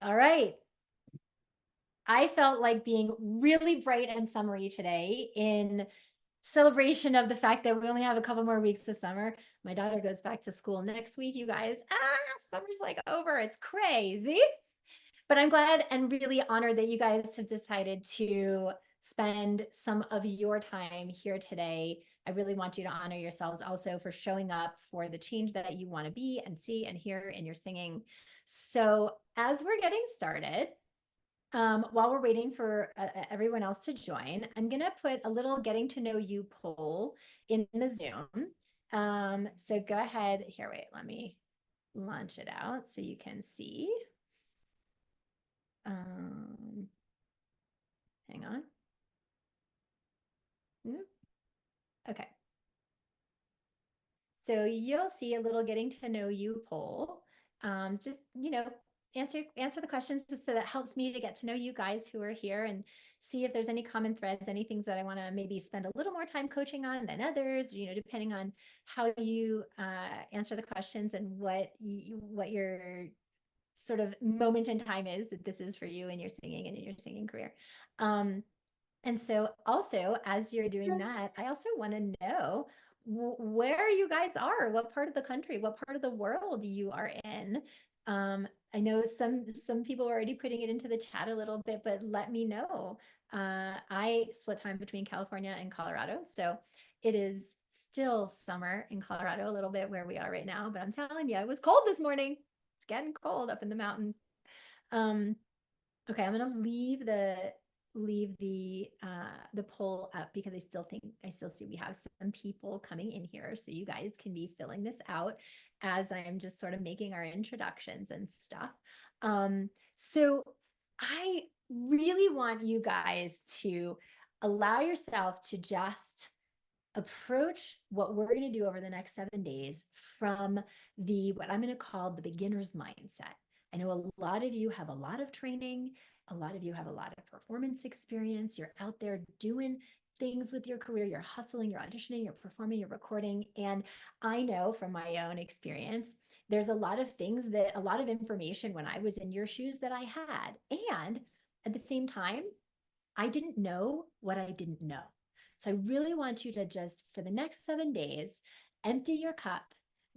All right. I felt like being really bright and summery today in celebration of the fact that we only have a couple more weeks of summer. My daughter goes back to school next week, you guys. Summer's like over. It's crazy. But I'm glad and really honored that you guys have decided to spend some of your time here today. I really want you to honor yourselves also for showing up for the change that you want to be and see and hear in your singing. So, as we're getting started, while we're waiting for everyone else to join, I'm going to put a little getting to know you poll in the Zoom. So go ahead. Here, wait, let me launch it out so you can see. Hang on. Okay. So you'll see a little getting to know you poll. Just, answer the questions just so that helps me to get to know you guys who are here and see if there's any common threads, any things that I want to maybe spend a little more time coaching on than others, depending on how you answer the questions and what your sort of moment in time is that this is for you in your singing and in your singing career. And so also, as you're doing that, I also want to know where you guys are, what part of the country, what part of the world you are in. I know some people are already putting it into the chat a little bit, but let me know. I split time between California and Colorado, so it is still summer in Colorado, a little bit where we are right now. But I'm telling you, it was cold this morning. It's getting cold up in the mountains. Um, Okay, I'm gonna leave the poll up because I still see we have some people coming in here, so you guys can be filling this out as I am just sort of making our introductions and stuff. So I really want you guys to allow yourself to just approach what we're going to do over the next 7 days from what I'm going to call the beginner's mindset. I know a lot of you have a lot of training, a lot of you have a lot of performance experience. You're out there doing things with your career, you're hustling, you're auditioning, you're performing, you're recording. And I know from my own experience, there's a lot of things a lot of information when I was in your shoes that I had. And at the same time, I didn't know what I didn't know. So I really want you to just, for the next 7 days, empty your cup,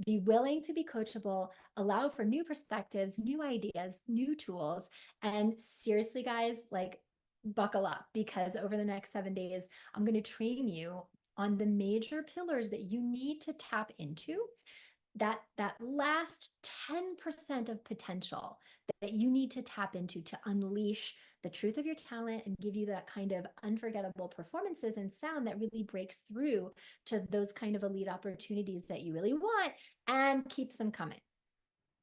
be willing to be coachable, allow for new perspectives, new ideas, new tools. And seriously, guys, like buckle up because over the next 7 days, I'm going to train you on the major pillars that you need to tap into, that last 10% of potential that you need to tap into to unleash the truth of your talent and give you that kind of unforgettable performances and sound that really breaks through to those kind of elite opportunities that you really want and keeps them coming.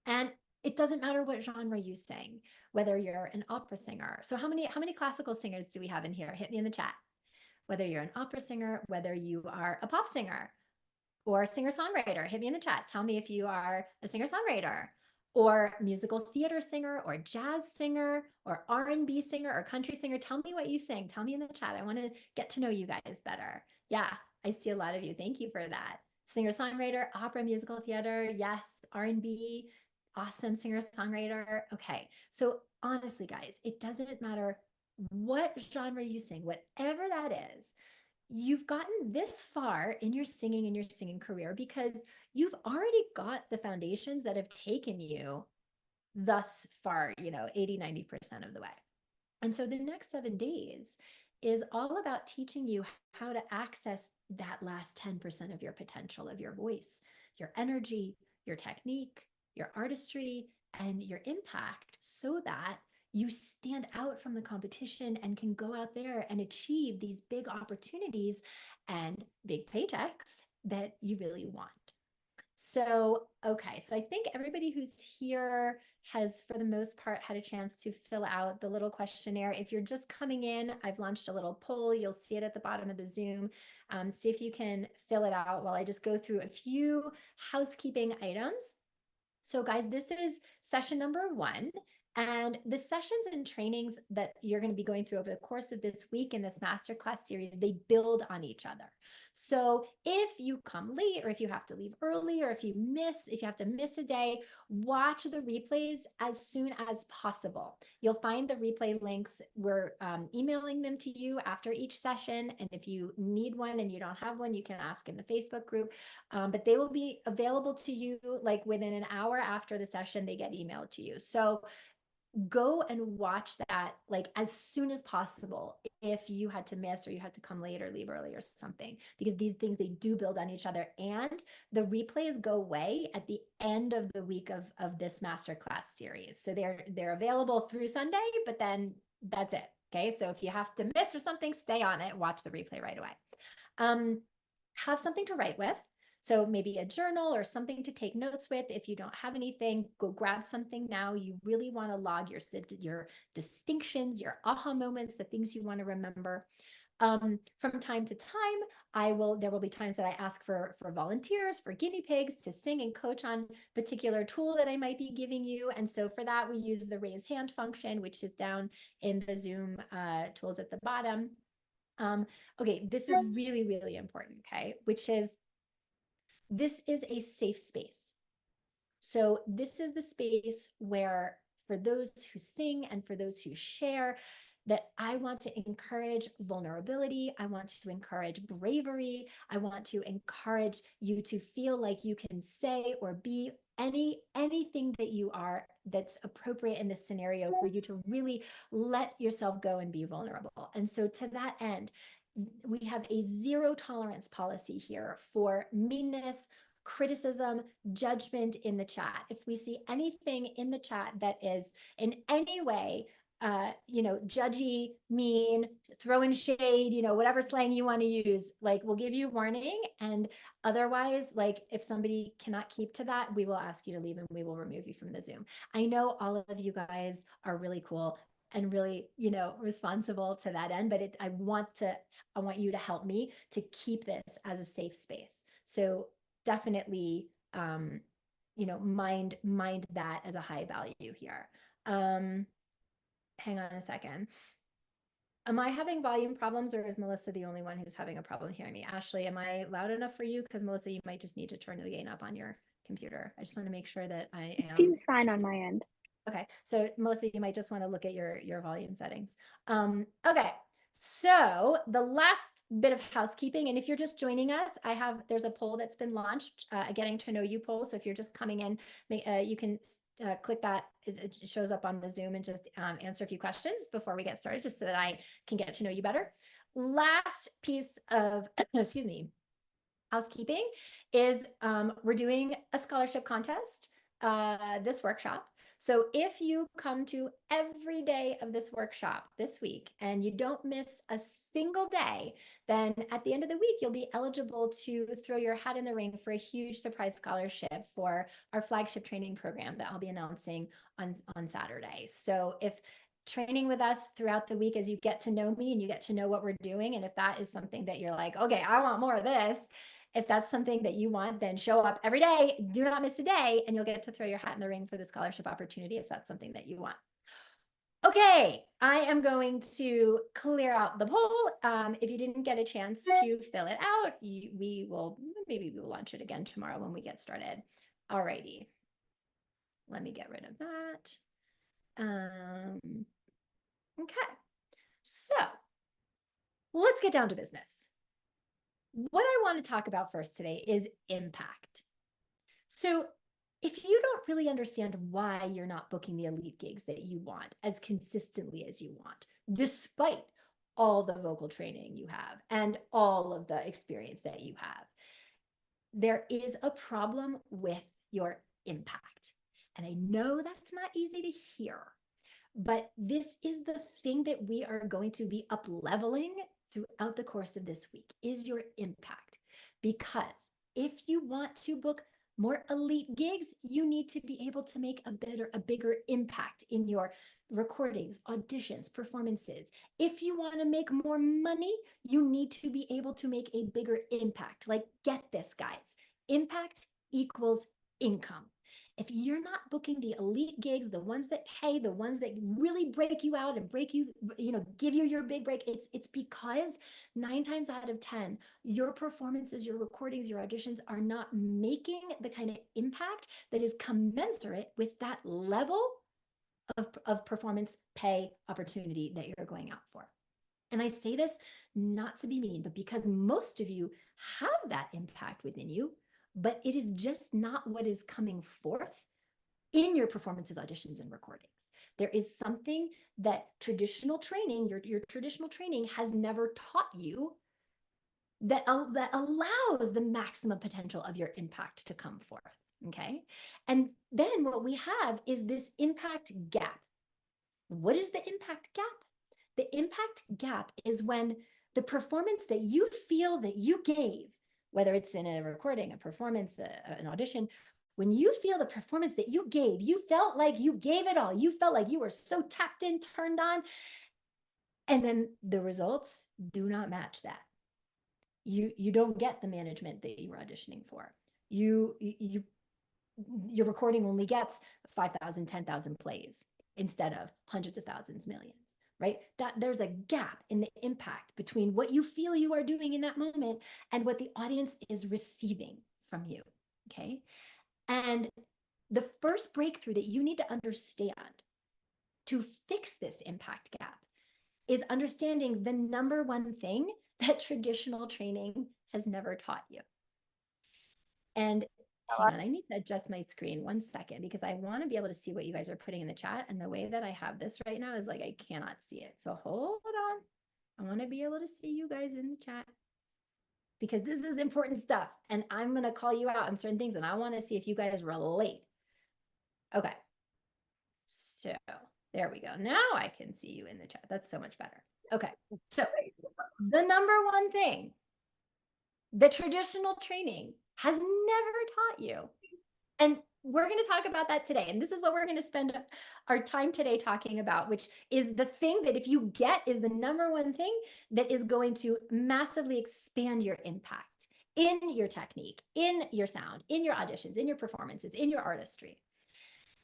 And it doesn't matter what genre you sing, whether you're an opera singer. So how many classical singers do we have in here? Hit me in the chat. Whether you're an opera singer, whether you are a pop singer, or singer-songwriter. Hit me in the chat. Tell me if you are a singer-songwriter or musical theater singer or jazz singer or R&B singer or country singer. Tell me what you sing. Tell me in the chat. I want to get to know you guys better. Yeah, I see a lot of you. Thank you for that. Singer-songwriter, opera, musical theater, yes, R&B, awesome singer-songwriter. Okay, so honestly, guys, it doesn't matter what genre you sing, whatever that is, you've gotten this far in your singing career because you've already got the foundations that have taken you thus far, 80-90% of the way. And so the next 7 days is all about teaching you how to access that last 10% of your potential, of your voice, your energy, your technique, your artistry, and your impact so that you stand out from the competition and can go out there and achieve these big opportunities and big paychecks that you really want. So, okay, so I think everybody who's here has, for the most part, had a chance to fill out the little questionnaire. If you're just coming in, I've launched a little poll. You'll see it at the bottom of the Zoom. See if you can fill it out while I just go through a few housekeeping items. So guys, this is session number 1. And the sessions and trainings that you're going to be going through over the course of this week in this masterclass series, they build on each other. So if you come late, or if you have to leave early, or if you have to miss a day, watch the replays as soon as possible. You'll find the replay links. We're emailing them to you after each session. And if you need one and you don't have one, you can ask in the Facebook group. But they will be available to you like within an hour after the session, they get emailed to you. So go and watch that like as soon as possible if you had to miss or you had to come late or leave early or something, because these things, they do build on each other, and the replays go away at the end of the week of this masterclass series. So they're available through Sunday, but then that's it. Okay, so if you have to miss or something, stay on it, watch the replay right away. Have something to write with. So maybe a journal or something to take notes with. If you don't have anything, go grab something now. You really want to log your distinctions, your aha moments, the things you want to remember. From time to time, there will be times that I ask for volunteers, for guinea pigs to sing and coach on particular tool that I might be giving you. And so for that, we use the raise hand function, which is down in the Zoom tools at the bottom. Okay, this is really, really important, okay, which is this is a safe space. So this is the space where, for those who sing and for those who share, that I want to encourage vulnerability. I want to encourage bravery. I want to encourage you to feel like you can say or be anything that you are that's appropriate in this scenario, for you to really let yourself go and be vulnerable. And so to that end, we have a zero tolerance policy here for meanness, criticism, judgment in the chat. If we see anything in the chat that is in any way judgy, mean, throwing shade, whatever slang you want to use, like, we'll give you warning. And otherwise, like, if somebody cannot keep to that, we will ask you to leave and we will remove you from the Zoom. I know all of you guys are really cool and really, responsible to that end, but I want you to help me to keep this as a safe space. So definitely, mind that as a high value here. Hang on a second. Am I having volume problems, or is Melissa the only one who's having a problem hearing me? Ashley, am I loud enough for you? Because Melissa, you might just need to turn the gain up on your computer. I just want to make sure that I am. It seems fine on my end. Okay, so Melissa, you might just want to look at your volume settings. Okay, so the last bit of housekeeping, and if you're just joining us, there's a poll that's been launched, a getting to know you poll. So if you're just coming in, you can click that. It shows up on the Zoom, and just answer a few questions before we get started, just so that I can get to know you better. Last piece of, excuse me, housekeeping is we're doing a scholarship contest this workshop. So if you come to every day of this workshop this week and you don't miss a single day, then at the end of the week, you'll be eligible to throw your hat in the ring for a huge surprise scholarship for our flagship training program that I'll be announcing on Saturday. So if training with us throughout the week, as you get to know me and you get to know what we're doing, and if that is something that you're like, okay, I want more of this, if that's something that you want, then show up every day, do not miss a day, and you'll get to throw your hat in the ring for the scholarship opportunity if that's something that you want. Okay, I am going to clear out the poll. If you didn't get a chance to fill it out, maybe we'll launch it again tomorrow when we get started. Alrighty, let me get rid of that. Okay, so let's get down to business. What I want to talk about first today is impact. So if you don't really understand why you're not booking the elite gigs that you want as consistently as you want, despite all the vocal training you have and all of the experience that you have, there is a problem with your impact. And I know that's not easy to hear, but this is the thing that we are going to be up leveling throughout the course of this week, is your impact. Because if you want to book more elite gigs, you need to be able to make a bigger impact in your recordings, auditions, performances. If you want to make more money, you need to be able to make a bigger impact. Like, get this, guys. Impact equals income. If you're not booking the elite gigs, the ones that pay, the ones that really break you out and break you, give you your big break, it's because 9 times out of 10, your performances, your recordings, your auditions are not making the kind of impact that is commensurate with that level of performance pay opportunity that you're going out for. And I say this not to be mean, but because most of you have that impact within you, but it is just not what is coming forth in your performances, auditions, and recordings. There is something that traditional training, your traditional training has never taught you that allows the maximum potential of your impact to come forth. Okay. And then what we have is this impact gap. What is the impact gap? The impact gap is when the performance that you feel that you gave, whether it's in a recording, a performance, an audition, when you feel the performance that you gave, you felt like you gave it all. You felt like you were so tapped in, turned on, and then the results do not match that. You don't get the management that you were auditioning for. Your recording only gets 5,000, 10,000 plays instead of hundreds of thousands, millions, right? That there's a gap in the impact between what you feel you are doing in that moment and what the audience is receiving from you, okay? And the first breakthrough that you need to understand to fix this impact gap is understanding the number one thing that traditional training has never taught you. And hang on, I need to adjust my screen 1 second because I want to be able to see what you guys are putting in the chat. And the way that I have this right now is like I cannot see it. So hold on. I want to be able to see you guys in the chat because this is important stuff. And I'm going to call you out on certain things and I want to see if you guys relate. Okay. So there we go. Now I can see you in the chat. That's so much better. Okay. So the number one thing the traditional training has never taught you. And we're going to talk about that today. And this is what we're going to spend our time today talking about, which is the thing that if you get is the number one thing that is going to massively expand your impact in your technique, in your sound, in your auditions, in your performances, in your artistry.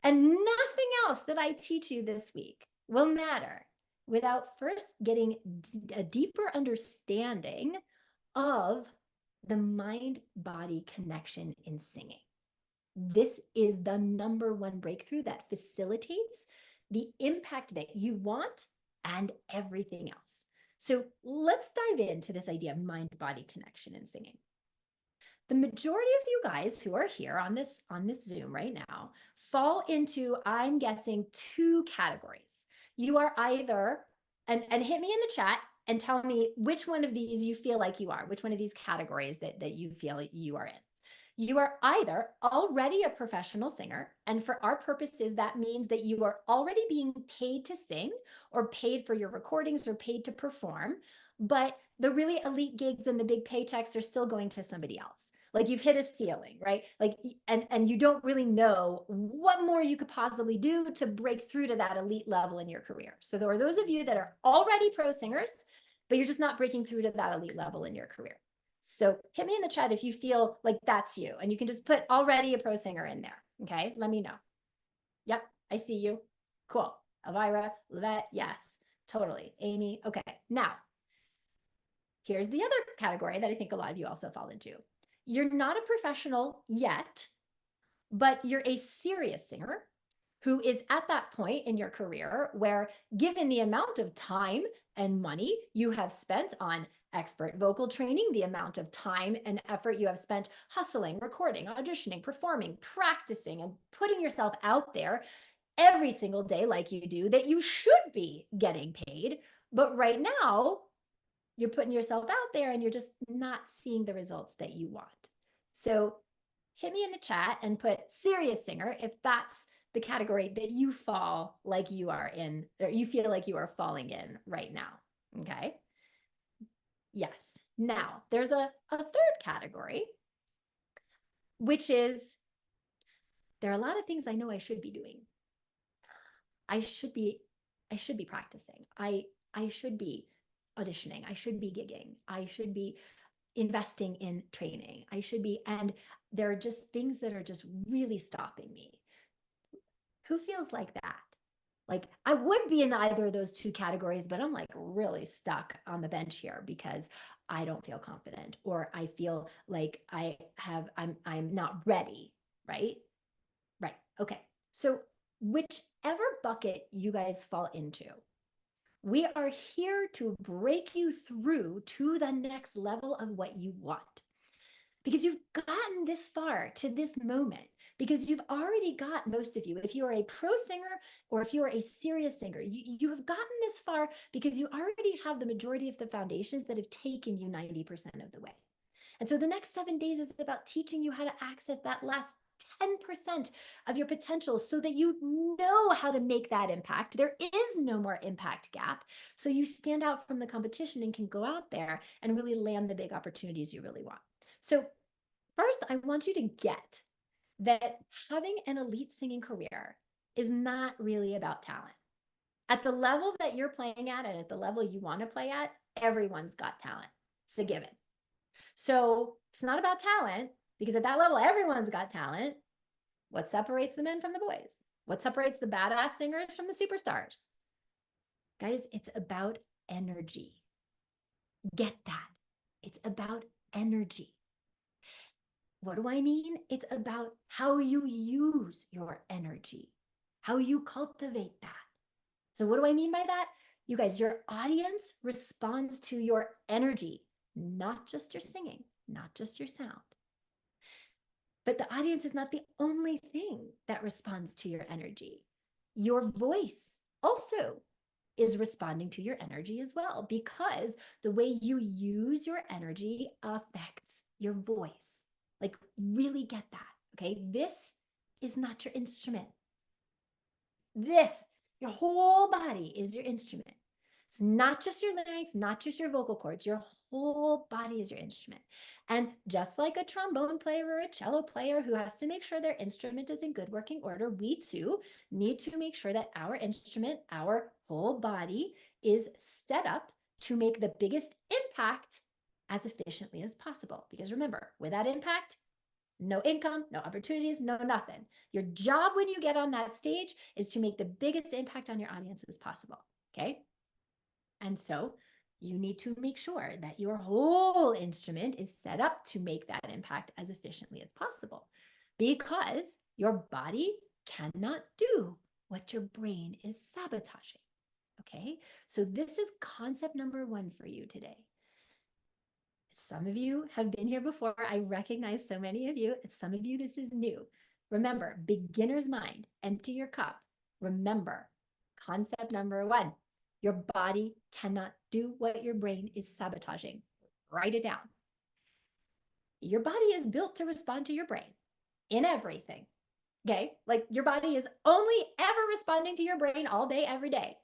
And nothing else that I teach you this week will matter without first getting a deeper understanding of the mind-body connection in singing. This is the number one breakthrough that facilitates the impact that you want and everything else. So let's dive into this idea of mind-body connection in singing. The majority of you guys who are here on this Zoom right now fall into, I'm guessing, 2 categories. You are either, and hit me in the chat and tell me which one of these you feel like you are, which one of these categories that you feel you are in. You are either already a professional singer, and for our purposes, that means that you are already being paid to sing or paid for your recordings or paid to perform, but the really elite gigs and the big paychecks are still going to somebody else. Like you've hit a ceiling, right? Like, and you don't really know what more you could possibly do to break through to that elite level in your career. So there are those of you that are already pro singers, but you're just not breaking through to that elite level in your career. So hit me in the chat if you feel like that's you, and you can just put already a pro singer in there. Okay, let me know. Yep, I see you. Cool. Elvira, Levette, yes, totally. Amy, okay. Now, here's the other category that I think a lot of you also fall into. You're not a professional yet, but you're a serious singer who is at that point in your career where, given the amount of time and money you have spent on expert vocal training, the amount of time and effort you have spent hustling, recording, auditioning, performing, practicing, and putting yourself out there every single day like you do, that you should be getting paid. But right now, you're putting yourself out there and you're just not seeing the results that you want. So hit me in the chat and put serious singer if that's the category that you fall like you are in, or you feel like you are falling in right now. Okay. Yes. Now there's a third category, which is there are a lot of things I know I should be doing. I should be practicing. I should be auditioning. I should be gigging. I should be investing in training. I should be, and there are just things that are just really stopping me. Who feels like that? Like I would be in either of those two categories, but I'm like really stuck on the bench here because I don't feel confident, or I feel like I'm not ready, right? Right. Okay. So whichever bucket you guys fall into, we are here to break you through to the next level of what you want. Because you've gotten this far to this moment, because you've already got, most of you, if you are a pro singer or if you are a serious singer, you have gotten this far because you already have the majority of the foundations that have taken you 90% of the way. And so the next 7 days is about teaching you how to access that last 10% of your potential so that you know how to make that impact. There is no more impact gap. So you stand out from the competition and can go out there and really land the big opportunities you really want. So first, I want you to get that having an elite singing career is not really about talent. At the level that you're playing at and at the level you want to play at, everyone's got talent. It's a given. So it's not about talent, because at that level, everyone's got talent. What separates the men from the boys? What separates the badass singers from the superstars? Guys, it's about energy. Get that. It's about energy. What do I mean? It's about how you use your energy, how you cultivate that. So what do I mean by that? You guys, your audience responds to your energy, not just your singing, not just your sound. But the audience is not the only thing that responds to your energy. Your voice also is responding to your energy as well, because the way you use your energy affects your voice. Like, really get that, okay? This is not your instrument. Your whole body is your instrument. It's not just your larynx, not just your vocal cords. Your whole body is your instrument. And just like a trombone player or a cello player who has to make sure their instrument is in good working order, we too need to make sure that our instrument, our whole body, is set up to make the biggest impact as efficiently as possible. Because remember, without impact, no income, no opportunities, no nothing. Your job when you get on that stage is to make the biggest impact on your audience as possible, okay? And so you need to make sure that your whole instrument is set up to make that impact as efficiently as possible, because your body cannot do what your brain is sabotaging, okay? So this is concept number 1 for you today. Some of you have been here before. I recognize so many of you. Some of you, this is new. Remember, beginner's mind, empty your cup. Remember, concept number 1, your body cannot do what your brain is sabotaging. Write it down. Your body is built to respond to your brain in everything, okay? Like, your body is only ever responding to your brain all day, every day.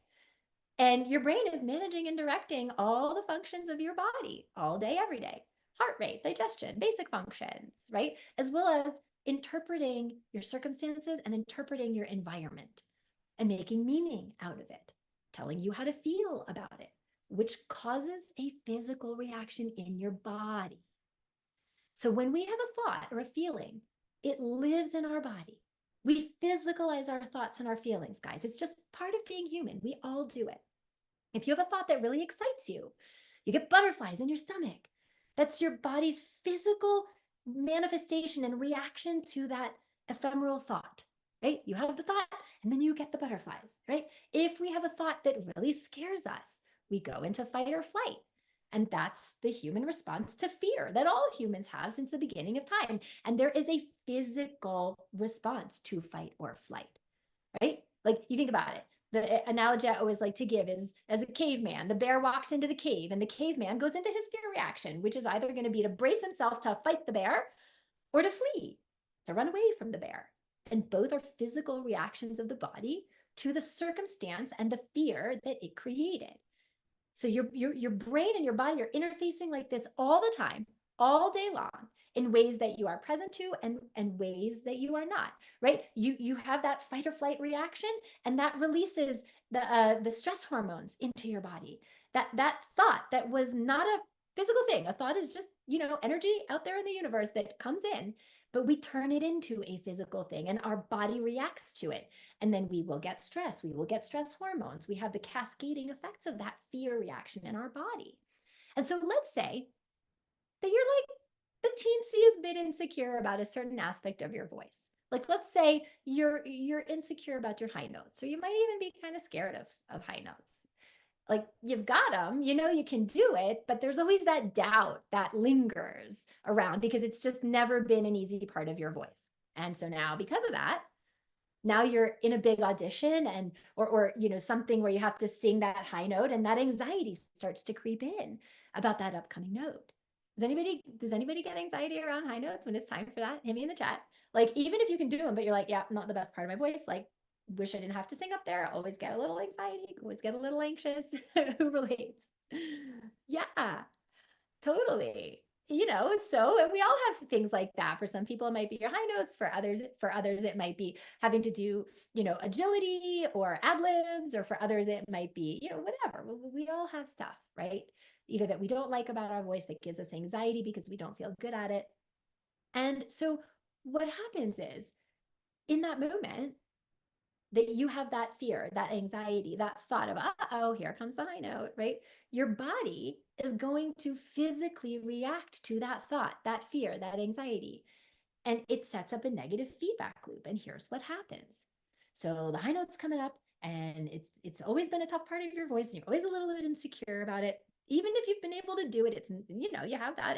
And your brain is managing and directing all the functions of your body all day, every day. Heart rate, digestion, basic functions, right? As well as interpreting your circumstances and interpreting your environment and making meaning out of it, telling you how to feel about it, which causes a physical reaction in your body. So when we have a thought or a feeling, it lives in our body. We physicalize our thoughts and our feelings, guys. It's just part of being human. We all do it. If you have a thought that really excites you, you get butterflies in your stomach. That's your body's physical manifestation and reaction to that ephemeral thought, right? You have the thought and then you get the butterflies, right? If we have a thought that really scares us, we go into fight or flight. And that's the human response to fear that all humans have since the beginning of time. And there is a physical response to fight or flight, right? Like, you think about it. The analogy I always like to give is, as a caveman, the bear walks into the cave and the caveman goes into his fear reaction, which is either going to be to brace himself to fight the bear or to flee, to run away from the bear. And both are physical reactions of the body to the circumstance and the fear that it created. So your brain and your body are interfacing like this all the time, all day long, in ways that you are present to and ways that you are not, right? You have that fight or flight reaction, and that releases the stress hormones into your body. That thought that was not a physical thing. A thought is just, energy out there in the universe that comes in, but we turn it into a physical thing and our body reacts to it. And then we will get stress. We will get stress hormones. We have the cascading effects of that fear reaction in our body. And so let's say that you're like the teensiest bit insecure about a certain aspect of your voice. Like let's say you're insecure about your high notes, or you might even be kind of scared of high notes. Like you've got them, you know you can do it, but there's always that doubt that lingers around because it's just never been an easy part of your voice. And so now because of that, now you're in a big audition and or you know something where you have to sing that high note, and that anxiety starts to creep in about that upcoming note. Does anybody get anxiety around high notes when it's time for that? Hit me in the chat. Like even if you can do them, but you're like, yeah, not the best part of my voice. Like, wish I didn't have to sing up there. Always get a little anxiety, always get a little anxious. Who relates? Yeah, totally. You know, so we all have things like that. For some people, it might be your high notes. For others, it might be having to do, you know, agility or ad libs, or for others, it might be, you know, whatever. We all have stuff, right? Either that we don't like about our voice that gives us anxiety because we don't feel good at it. And so what happens is in that moment, that you have that fear, that anxiety, that thought of, oh, here comes the high note, right? Your body is going to physically react to that thought, that fear, that anxiety. And it sets up a negative feedback loop. And here's what happens. So the high note's coming up, and it's always been a tough part of your voice, and you're always a little bit insecure about it. Even if you've been able to do it, it's, you know, you have that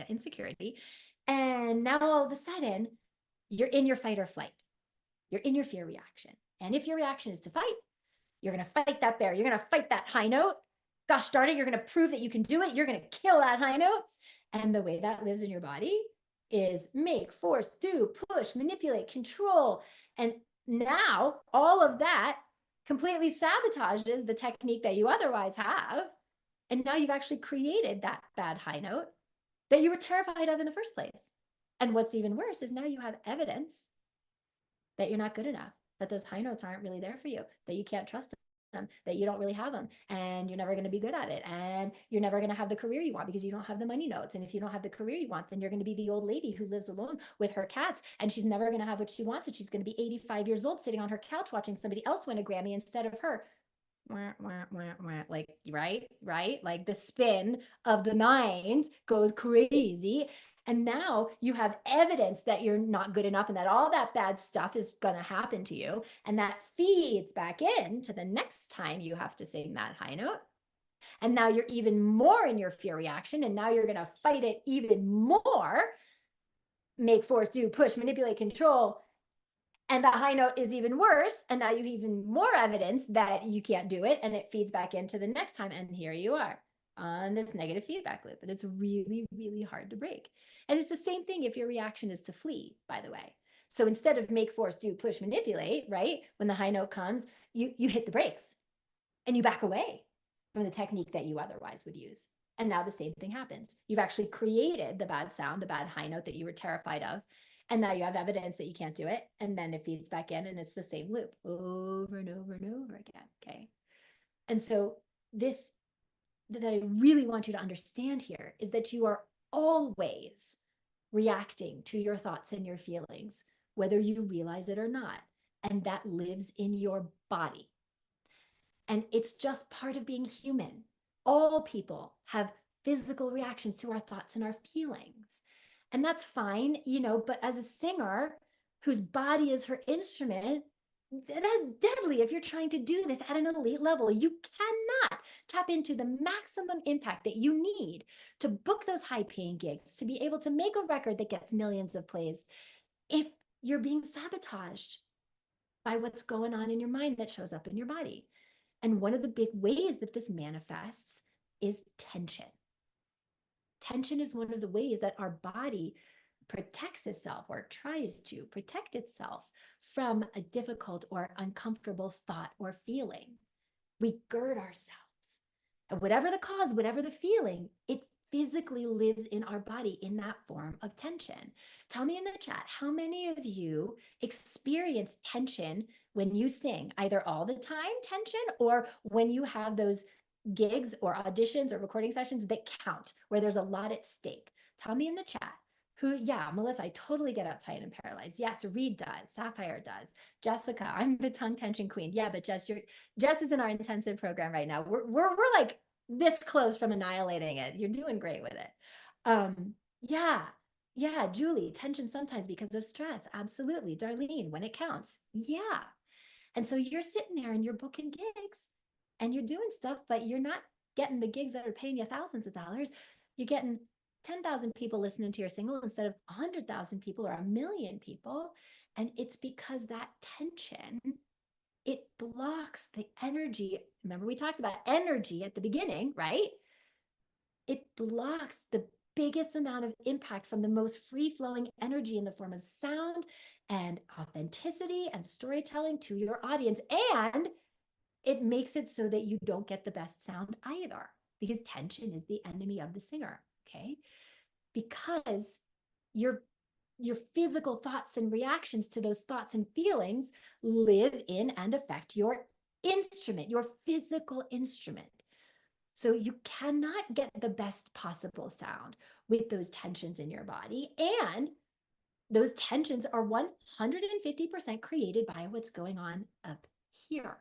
insecurity. And now all of a sudden, you're in your fight or flight. You're in your fear reaction. And if your reaction is to fight, you're going to fight that bear. You're going to fight that high note. Gosh darn it, you're going to prove that you can do it. You're going to kill that high note. And the way that lives in your body is make, force, do, push, manipulate, control. And now all of that completely sabotages the technique that you otherwise have. And now you've actually created that bad high note that you were terrified of in the first place. And what's even worse is now you have evidence that you're not good enough, that those high notes aren't really there for you, that you can't trust them, that you don't really have them, and you're never going to be good at it, and you're never going to have the career you want because you don't have the money notes. And if you don't have the career you want, then you're going to be the old lady who lives alone with her cats, and she's never going to have what she wants, and she's going to be 85 years old sitting on her couch watching somebody else win a Grammy instead of her. Like, right, like the spin of the mind goes crazy. And now you have evidence that you're not good enough and that all that bad stuff is going to happen to you. And that feeds back in to the next time you have to sing that high note. And now you're even more in your fear reaction. And now you're going to fight it even more. Make, force, do, push, manipulate, control. And the high note is even worse. And now you have even more evidence that you can't do it. And it feeds back into the next time. And here you are on this negative feedback loop. And it's really, really hard to break. And it's the same thing if your reaction is to flee, by the way. So instead of make, force, do, push, manipulate, right? When the high note comes, you hit the brakes and you back away from the technique that you otherwise would use. And now the same thing happens. You've actually created the bad sound, the bad high note that you were terrified of. And now you have evidence that you can't do it. And then it feeds back in, and it's the same loop over and over and over again. Okay. And so this that I really want you to understand here is that you are always reacting to your thoughts and your feelings, whether you realize it or not. And that lives in your body. And it's just part of being human. All people have physical reactions to our thoughts and our feelings. And that's fine, you know, but as a singer whose body is her instrument, that's deadly if you're trying to do this at an elite level. You cannot tap into the maximum impact that you need to book those high-paying gigs, to be able to make a record that gets millions of plays, if you're being sabotaged by what's going on in your mind that shows up in your body. And one of the big ways that this manifests is tension. Tension is one of the ways that our body protects itself or tries to protect itself from a difficult or uncomfortable thought or feeling. We gird ourselves. And whatever the cause, whatever the feeling, it physically lives in our body in that form of tension. Tell me in the chat, how many of you experience tension when you sing, either all the time tension or when you have those gigs or auditions or recording sessions that count, where there's a lot at stake? Tell me in the chat, Yeah, Melissa, I totally get uptight and paralyzed. Yes, Reed does. Sapphire does. Jessica, I'm the tongue tension queen. Yeah, but Jess is in our intensive program right now. We're like this close from annihilating it. You're doing great with it. Yeah, yeah, Julie, tension sometimes because of stress. Absolutely. Darlene, when it counts. Yeah. And so you're sitting there and you're booking gigs and you're doing stuff, but you're not getting the gigs that are paying you thousands of dollars. You're getting 10,000 people listening to your single instead of 100,000 people or a million people. And it's because that tension, it blocks the energy. Remember, we talked about energy at the beginning, right? It blocks the biggest amount of impact from the most free flowing energy in the form of sound and authenticity and storytelling to your audience. And it makes it so that you don't get the best sound either, because tension is the enemy of the singer. Okay. Because your your physical thoughts and reactions to those thoughts and feelings live in and affect your instrument, your physical instrument. So you cannot get the best possible sound with those tensions in your body. And those tensions are 150% created by what's going on up here,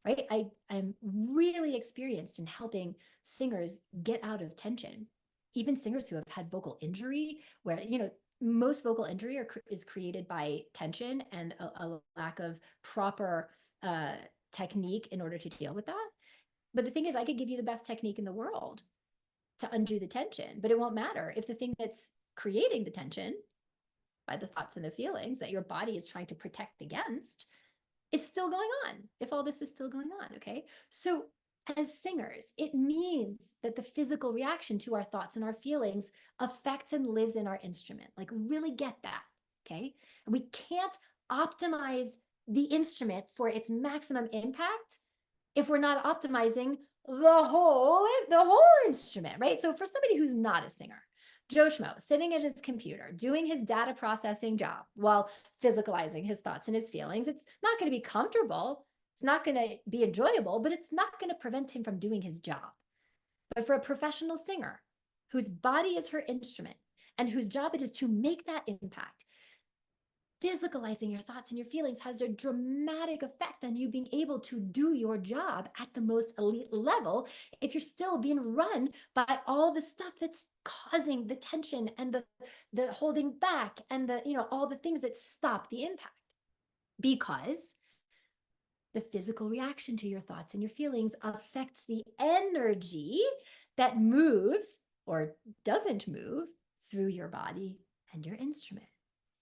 right? I'm really experienced in helping singers get out of tension, even singers who have had vocal injury, where, most vocal injury is created by tension and a lack of proper technique in order to deal with that. But the thing is, I could give you the best technique in the world to undo the tension, but it won't matter if the thing that's creating the tension by the thoughts and the feelings that your body is trying to protect against is still going on, if all this is still going on. Okay. So as singers, it means that the physical reaction to our thoughts and our feelings affects and lives in our instrument. Like, really get that. Okay. And we can't optimize the instrument for its maximum impact if we're not optimizing the whole instrument, right? So for somebody who's not a singer, Joe Schmo sitting at his computer doing his data processing job while physicalizing his thoughts and his feelings, it's not going to be comfortable. It's not going to be enjoyable, but it's not going to prevent him from doing his job. But for a professional singer whose body is her instrument and whose job it is to make that impact, physicalizing your thoughts and your feelings has a dramatic effect on you being able to do your job at the most elite level if you're still being run by all the stuff that's causing the tension and the holding back and all the things that stop the impact. Because the physical reaction to your thoughts and your feelings affects the energy that moves or doesn't move through your body and your instrument.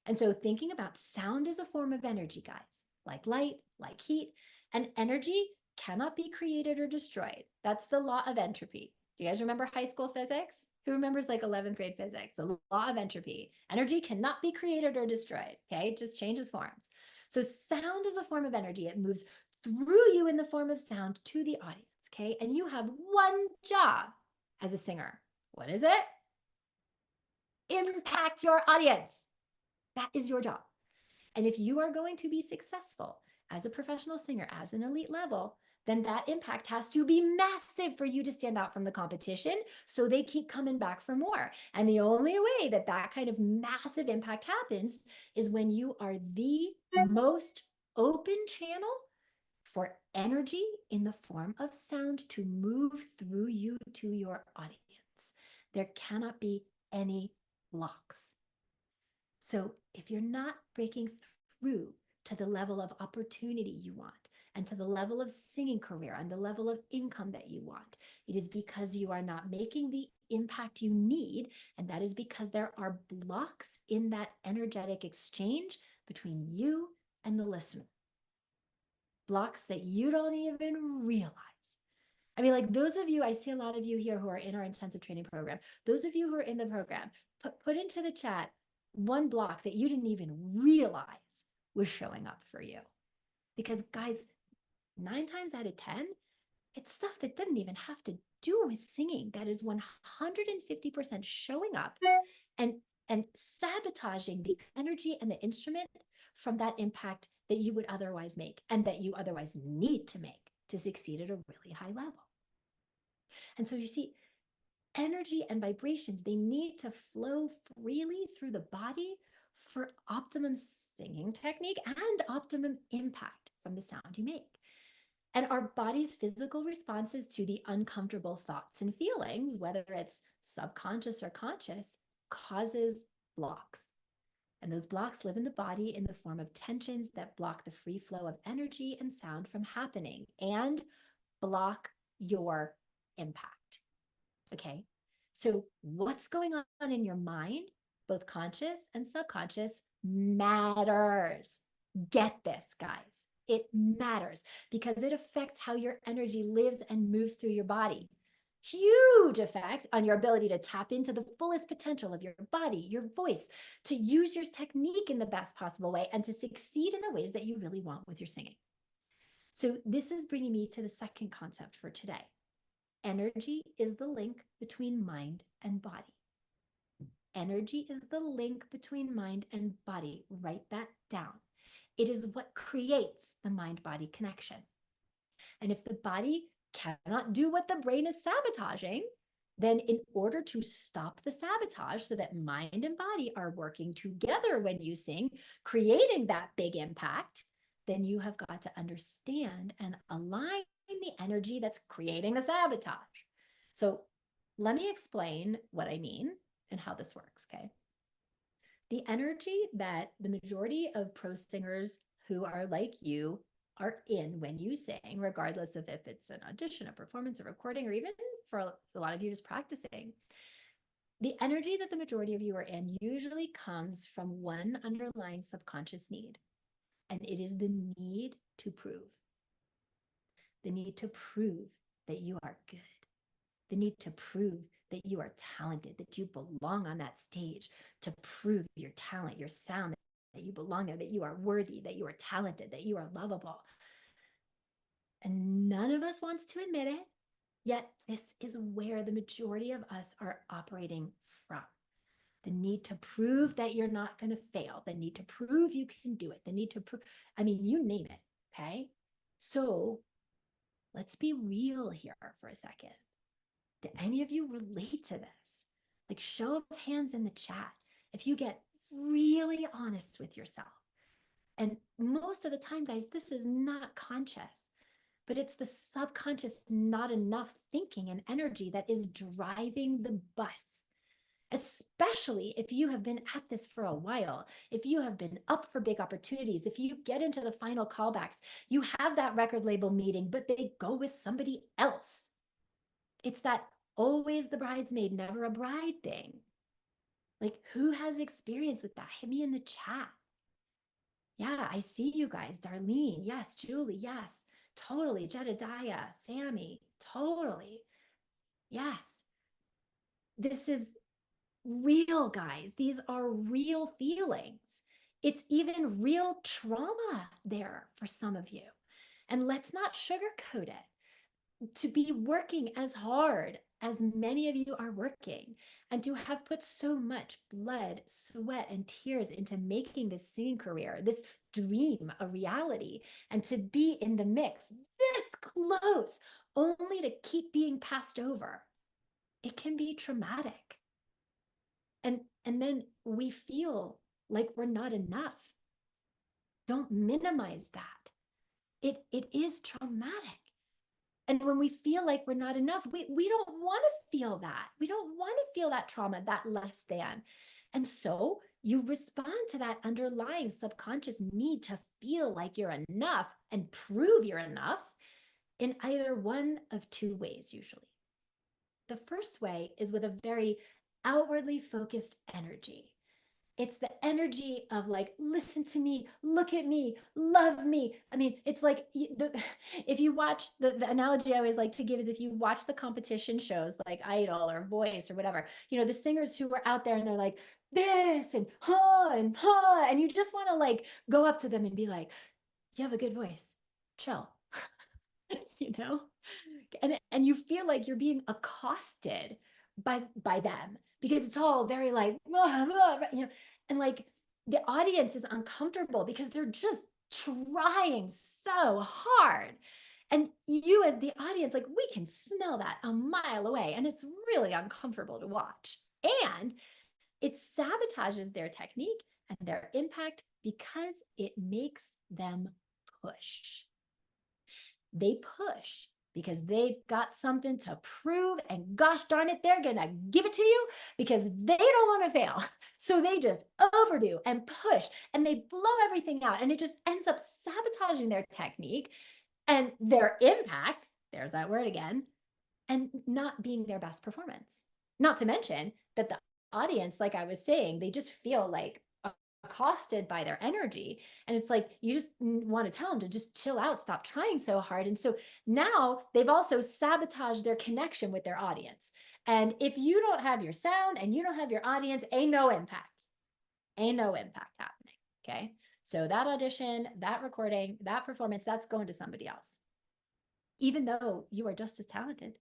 And so thinking about sound as a form of energy, guys, like light, like heat, and energy cannot be created or destroyed. That's the law of entropy. Do you guys remember high school physics? Who remembers like 11th grade physics? The law of entropy. Energy cannot be created or destroyed. Okay, it just changes forms. So sound is a form of energy. It moves through you in the form of sound to the audience. Okay, and you have one job as a singer. What is it? Impact your audience. That is your job. And if you are going to be successful as a professional singer, as an elite level, then that impact has to be massive for you to stand out from the competition, so they keep coming back for more. And the only way that that kind of massive impact happens is when you are the most open channel for energy in the form of sound to move through you to your audience. There cannot be any blocks. So if you're not breaking through to the level of opportunity you want and to the level of singing career and the level of income that you want, it is because you are not making the impact you need. And that is because there are blocks in that energetic exchange between you and the listener. Blocks that you don't even realize. I mean, like, those of you, I see a lot of you here who are in our intensive training program. Those of you who are in the program, put into the chat one block that you didn't even realize was showing up for you. Because guys, 9 times out of 10, it's stuff that didn't even have to do with singing. That is 150% showing up and sabotaging the energy and the instrument from that impact that you would otherwise make and that you otherwise need to make to succeed at a really high level. And so you see, energy and vibrations, they need to flow freely through the body for optimum singing technique and optimum impact from the sound you make. And our body's physical responses to the uncomfortable thoughts and feelings, whether it's subconscious or conscious, causes blocks. And those blocks live in the body in the form of tensions that block the free flow of energy and sound from happening and block your impact. Okay. So, what's going on in your mind, both conscious and subconscious, matters. Get this, guys. It matters because it affects how your energy lives and moves through your body. Huge effect on your ability to tap into the fullest potential of your body, your voice, to use your technique in the best possible way, and to succeed in the ways that you really want with your singing. So, this is bringing me to the second concept for today. Energy is the link between mind and body. Energy is the link between mind and body. Write that down. It is what creates the mind-body connection. And if the body cannot do what the brain is sabotaging, then in order to stop the sabotage so that mind and body are working together when you sing, creating that big impact, then you have got to understand and align the energy that's creating the sabotage. So let me explain what I mean and how this works, okay? The energy that the majority of pro singers who are like you are in when you sing, regardless of if it's an audition, a performance, a recording, or even for a lot of you just practicing, the energy that the majority of you are in usually comes from one underlying subconscious need, and it is the need to prove. The need to prove that you are good. The need to prove that you are talented, that you belong on that stage, to prove your talent, your sound, that you belong there, that you are worthy, that you are talented, that you are lovable. And none of us wants to admit it, yet this is where the majority of us are operating from. The need to prove that you're not going to fail, the need to prove you can do it, the need to prove, I mean, you name it, okay? So let's be real here for a second. Do any of you relate to this? Like, show of hands in the chat if you get really honest with yourself. And most of the time, guys, this is not conscious, but it's the subconscious not enough thinking and energy that is driving the bus. Especially if you have been at this for a while, if you have been up for big opportunities, if you get into the final callbacks, you have that record label meeting, but they go with somebody else. It's that always the bridesmaid, never a bride thing. Like, who has experience with that? Hit me in the chat. Yeah, I see you guys. Darlene, yes. Julie, yes. Totally. Jedediah, Sammy, totally. Yes. This is real, guys. These are real feelings. It's even real trauma there for some of you. And let's not sugarcoat it. To be working as hard as many of you are working, and to have put so much blood, sweat, and tears into making this singing career, this dream, a reality, and to be in the mix this close, only to keep being passed over, it can be traumatic. And then we feel like we're not enough. Don't minimize that. It is traumatic. And when we feel like we're not enough, we don't want to feel that. We don't want to feel that trauma, that less than. And so you respond to that underlying subconscious need to feel like you're enough and prove you're enough in either one of two ways, usually. The first way is with a very outwardly focused energy. It's the energy of like, listen to me, look at me, love me. I mean, it's like if you watch the analogy I always like to give is if you watch the competition shows like Idol or Voice or whatever, the singers who are out there and they're like this and huh, and you just want to like go up to them and be like, you have a good voice, chill, you know? And you feel like you're being accosted by them because it's all very like and like the audience is uncomfortable because they're just trying so hard, And you as the audience, like we can smell that a mile away, and it's really uncomfortable to watch. And it sabotages their technique and their impact because it makes them push. They push because they've got something to prove, and gosh darn it, they're going to give it to you because they don't want to fail. So they just overdo and push and they blow everything out, and it just ends up sabotaging their technique and their impact. There's that word again, and not being their best performance. Not to mention that the audience, like I was saying, they just feel like accosted by their energy. And it's like, you just want to tell them to just chill out, stop trying so hard. And so now they've also sabotaged their connection with their audience. And if you don't have your sound and you don't have your audience, ain't no impact. Ain't no impact happening. Okay. So that audition, that recording, that performance, that's going to somebody else, even though you are just as talented.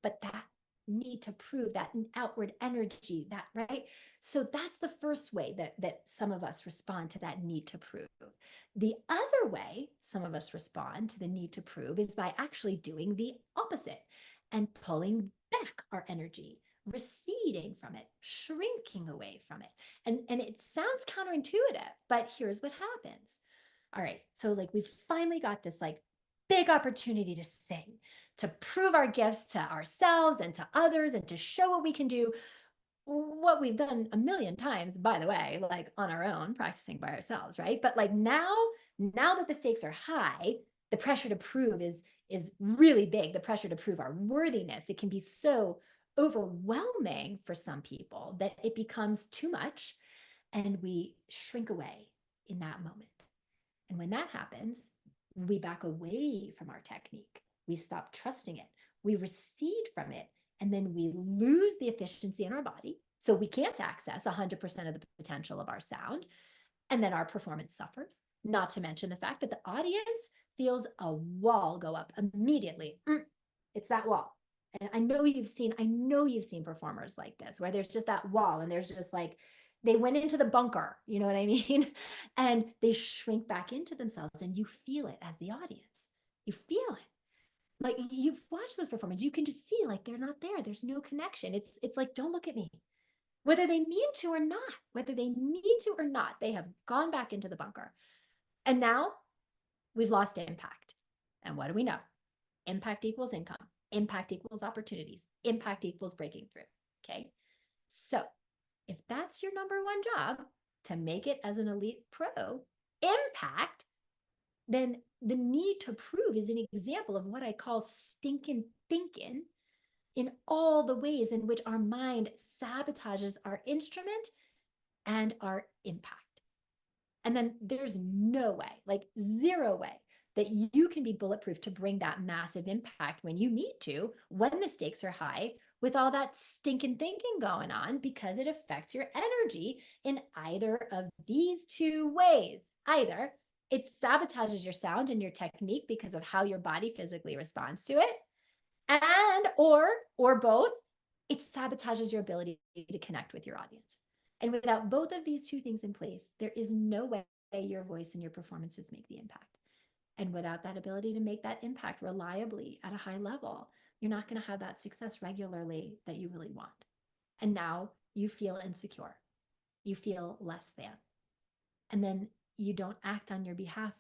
But that need to prove, that outward energy, that, right? So that's the first way that some of us respond to that need to prove. The other way some of us respond to the need to prove is by actually doing the opposite and pulling back our energy, receding from it, shrinking away from it. And it sounds counterintuitive, but here's what happens. All right, so like we've finally got this like big opportunity to sing, to prove our gifts to ourselves and to others, and to show what we can do, what we've done a million times, by the way, like on our own, practicing by ourselves, right? But like now that the stakes are high, the pressure to prove is really big. The pressure to prove our worthiness, it can be so overwhelming for some people that it becomes too much, and we shrink away in that moment. And when that happens, we back away from our technique. We stop trusting it. We recede from it. And then we lose the efficiency in our body. So we can't access 100% of the potential of our sound. And then our performance suffers. Not to mention the fact that the audience feels a wall go up immediately. It's that wall. And I know you've seen performers like this, where there's just that wall, and there's just like, they went into the bunker, you know what I mean? And they shrink back into themselves, and you feel it as the audience. You feel it. Like you've watched those performances, you can just see like they're not there. There's no connection. It's like, don't look at me. Whether they mean to or not, they have gone back into the bunker. And now we've lost impact. And what do we know? Impact equals income. Impact equals opportunities. Impact equals breaking through. Okay. So if that's your number one job, to make it as an elite pro, impact, then the need to prove is an example of what I call stinking thinking, in all the ways in which our mind sabotages our instrument and our impact. And then there's no way, like zero way, that you can be bulletproof to bring that massive impact when you need to, when the stakes are high, with all that stinking thinking going on, because it affects your energy in either of these two ways. Either it sabotages your sound and your technique because of how your body physically responds to it, and or both, it sabotages your ability to connect with your audience. And without both of these two things in place, there is no way your voice and your performances make the impact. And without that ability to make that impact reliably at a high level, you're not going to have that success regularly that you really want. And now you feel insecure. You feel less than. And then you don't act on your behalf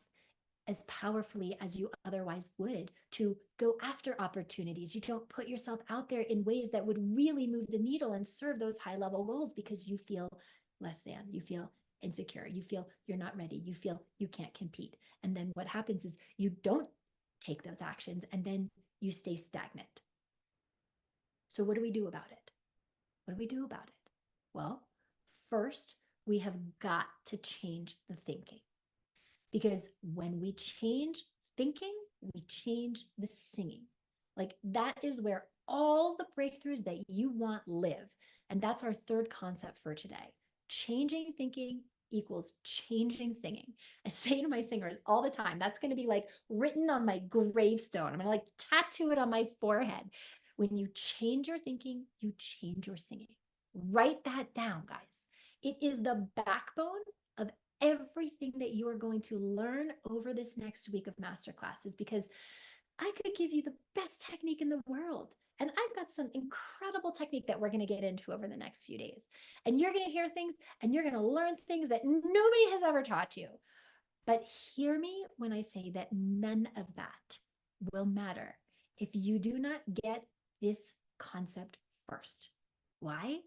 as powerfully as you otherwise would to go after opportunities. You don't put yourself out there in ways that would really move the needle and serve those high level goals, because you feel less than, you feel insecure, you feel you're not ready, you feel you can't compete. And then what happens is you don't take those actions, and then you stay stagnant. So what do we do about it? What do we do about it? Well, first, we have got to change the thinking. Because when we change thinking, we change the singing. Like that is where all the breakthroughs that you want live. And that's our third concept for today. Changing thinking equals changing singing. I say to my singers all the time, that's going to be like written on my gravestone. I'm going to like tattoo it on my forehead. When you change your thinking, you change your singing. Write that down, guys. It is the backbone of everything that you are going to learn over this next week of masterclasses, because I could give you the best technique in the world. And I've got some incredible technique that we're going to get into over the next few days. And you're going to hear things and you're going to learn things that nobody has ever taught you. But hear me when I say that none of that will matter if you do not get this concept first. Why?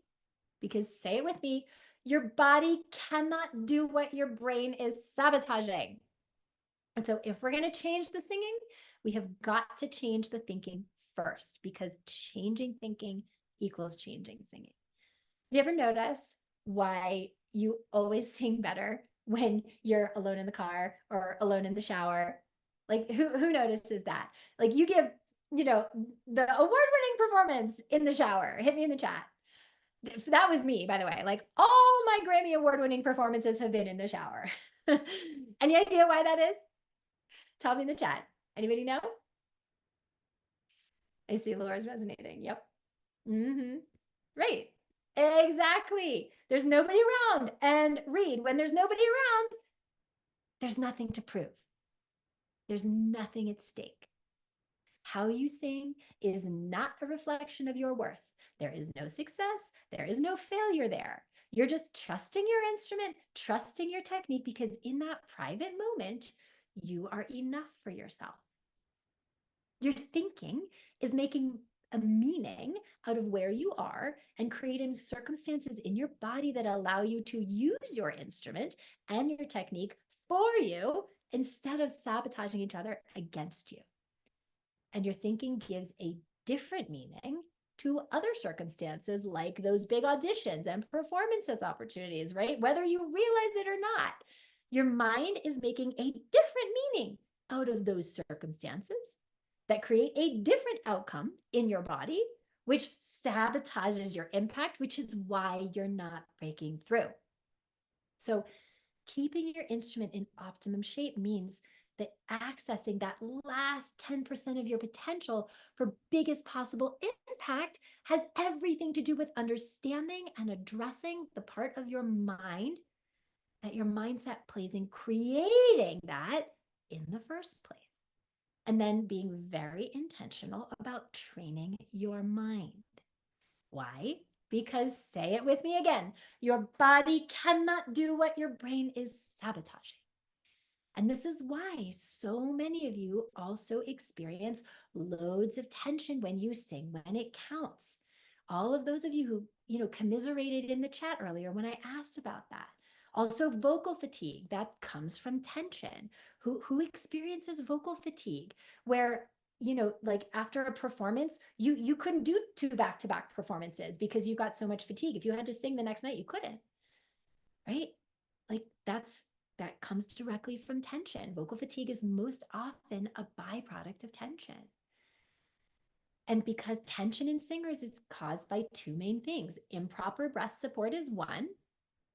Because say it with me, your body cannot do what your brain is sabotaging. And so if we're going to change the singing, we have got to change the thinking first, because changing thinking equals changing singing. Do you ever notice why you always sing better when you're alone in the car or alone in the shower? Like who notices that? Like you give, the award-winning performance in the shower. Hit me in the chat. That was me, by the way. Like all my Grammy award-winning performances have been in the shower. Any idea why that is? Tell me in the chat. Anybody know? I see Laura's resonating. Yep. Mm-hmm. Right. Exactly. There's nobody around. And Reed, when there's nobody around, there's nothing to prove. There's nothing at stake. How you sing is not a reflection of your worth. There is no success. There is no failure there. You're just trusting your instrument, trusting your technique, because in that private moment, you are enough for yourself. Your thinking is making a meaning out of where you are and creating circumstances in your body that allow you to use your instrument and your technique for you instead of sabotaging each other against you. And your thinking gives a different meaning to other circumstances like those big auditions and performances opportunities, right? Whether you realize it or not, your mind is making a different meaning out of those circumstances that create a different outcome in your body, which sabotages your impact, which is why you're not breaking through. So keeping your instrument in optimum shape means that accessing that last 10% of your potential for biggest possible impact has everything to do with understanding and addressing the part of your mind that your mindset plays in creating that in the first place. And then being very intentional about training your mind. Why? Because, say it with me again, your body cannot do what your brain is sabotaging. And this is why so many of you also experience loads of tension when you sing, when it counts. All of those of you who, commiserated in the chat earlier when I asked about that. Also vocal fatigue, that comes from tension. Who experiences vocal fatigue where, like after a performance, you couldn't do 2 back-to-back performances because you got so much fatigue. If you had to sing the next night, you couldn't, right? Like that comes directly from tension. Vocal fatigue is most often a byproduct of tension. And because tension in singers is caused by 2 main things. Improper breath support is one.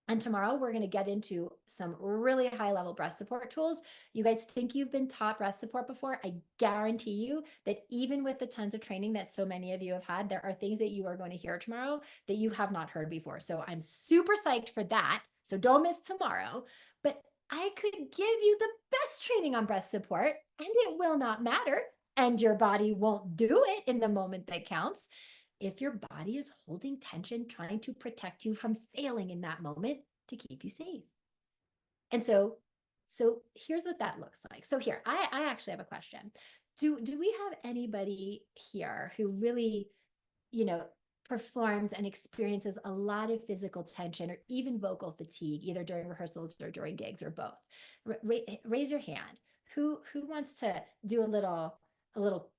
And tomorrow we're going to get into some really high level breath support tools. You guys think you've been taught breath support before? I guarantee you that even with the tons of training that so many of you have had, there are things that you are going to hear tomorrow that you have not heard before. So I'm super psyched for that. So don't miss tomorrow. But I could give you the best training on breath support and it will not matter. And your body won't do it in the moment that counts if your body is holding tension, trying to protect you from failing in that moment to keep you safe. And so here's what that looks like. So here, I actually have a question. Do we have anybody here who really, performs and experiences a lot of physical tension or even vocal fatigue, either during rehearsals or during gigs or both? Raise your hand. Who wants to do a little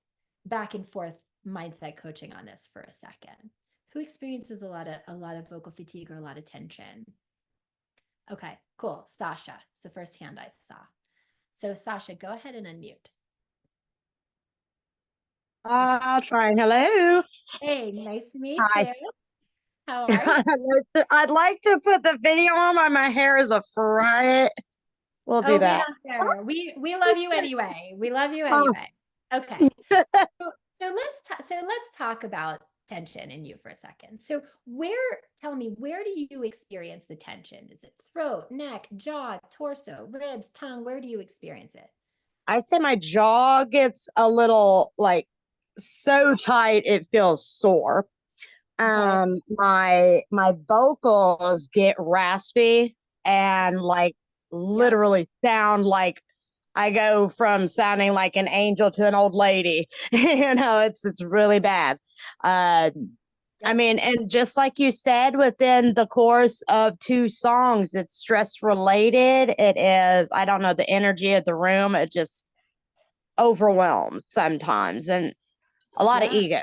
back and forth mindset coaching on this for a second? Who experiences a lot of vocal fatigue or a lot of tension? Okay, cool. Sasha, it's the first hand I saw. So Sasha, go ahead and unmute. I'll try. Hello. Hey, nice to meet Hi. you. How are you? I'd like to put the video on while my hair is a fright. We'll do Oh, we that. don't care. We love you anyway. We love you anyway. Okay. So let's talk about tension in you for a second. So tell me, where do you experience the tension? Is it throat, neck, jaw, torso, ribs, tongue? Where do you experience it? I'd say my jaw gets a little like so tight it feels sore. Okay. My vocals get raspy and like Yep. literally sound like I go from sounding like an angel to an old lady. It's really bad. Uh, I Yep. mean, and just like you said, within the course of two songs, it's stress related. It is, I don't know, the energy of the room, it just overwhelmed sometimes, and a lot of Yeah. ego.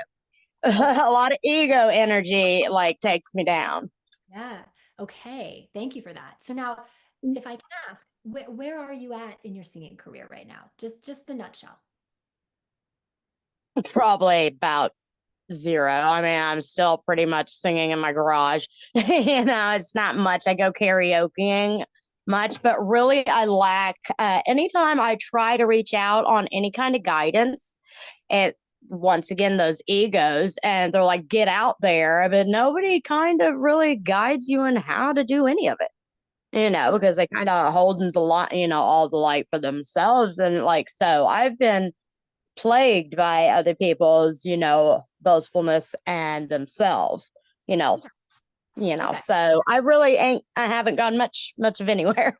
Okay. A lot of ego energy like takes me down. Yeah. Okay. Thank you for that. So now, if I can ask, where are you at in your singing career right now? Just the nutshell. Probably about zero. I mean, I'm still pretty much singing in my garage. It's not much. I go karaokeing much, but really I lack anytime I try to reach out on any kind of guidance, it once again those egos and they're like, get out there, but nobody kind of really guides you in how to do any of it. Okay. Because they kind of holding the light, all the light for themselves. And like, so I've been plagued by other people's, boastfulness and themselves, you know, Okay. so I haven't gone much of anywhere.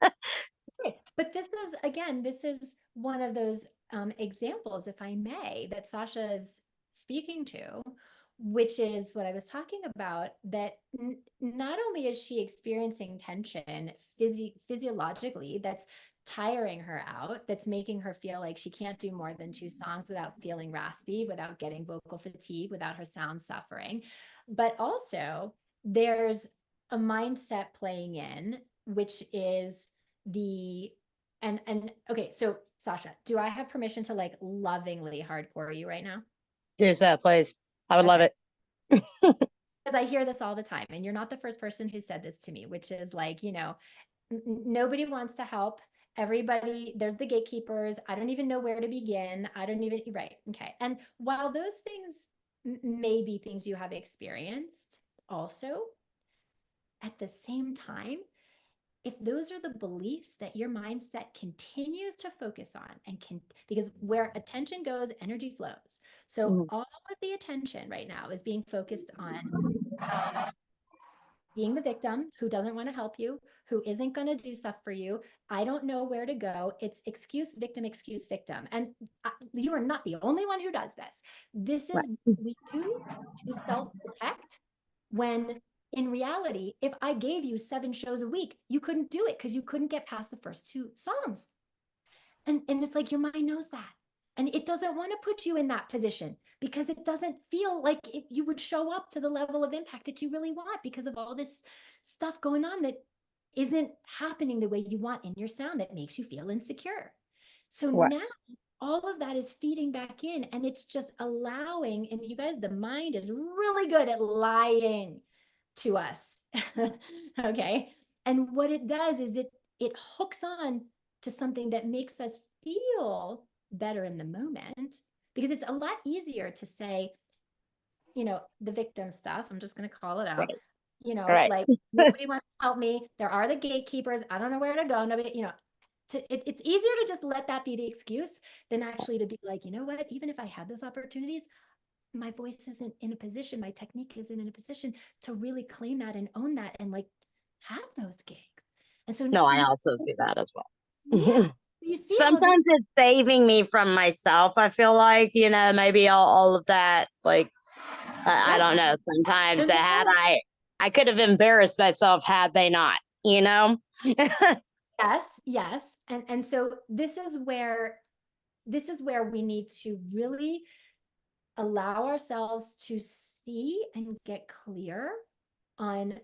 Okay. But this is, again, this is one of those examples, if I may, that Sasha is speaking to, which is what I was talking about, that not only is she experiencing tension physiologically, that's tiring her out, that's making her feel like she can't do more than two songs without feeling raspy, without getting vocal fatigue, without her sound suffering, but also there's a mindset playing in, which is the and okay, so Sasha, do I have permission to like lovingly hardcore you right now? Do so, please. I would love Okay. it. Because I hear this all the time, and you're not the first person who said this to me, which is like, nobody wants to help. Everybody, there's the gatekeepers. I don't even know where to begin. I don't even, right. Okay. And while those things may be things you have experienced, also at the same time, if those are the beliefs that your mindset continues to focus on and can, because where attention goes, energy flows. So Mhm. all of the attention right now is being focused on being the victim who doesn't want to help you, who isn't going to do stuff for you. I don't know where to go. It's excuse, victim, excuse, victim. And you are not the only one who does this. This Right. is what we do to self protect when in reality, if I gave you 7 shows a week, you couldn't do it because you couldn't get past the first 2 songs. And it's like your mind knows that. And it doesn't want to put you in that position because it doesn't feel like you would show up to the level of impact that you really want because of all this stuff going on that isn't happening the way you want in your sound that makes you feel insecure. So Right. now all of that is feeding back in and it's just allowing, and you guys, the mind is really good at lying to us. Okay. And what it does is it hooks on to something that makes us feel better in the moment because it's a lot easier to say, the victim stuff. I'm just going to call it out. Right. Right. Like nobody wants to help me. There are the gatekeepers. I don't know where to go. Nobody, it's easier to just let that be the excuse than actually to be like, you know what? Even if I had those opportunities, my voice isn't in a position, my technique isn't in a position to really claim that and own that and like have those gigs. And so, No, so I you, also do that as yeah, well. you see how this, Sometimes it's saving me from myself. I feel like, maybe all of that, like, I yes, don't know. Sometimes there's had no, I could have embarrassed myself had they not, you know? yes, yes. And so this is where we need to really allow ourselves to see and get clear on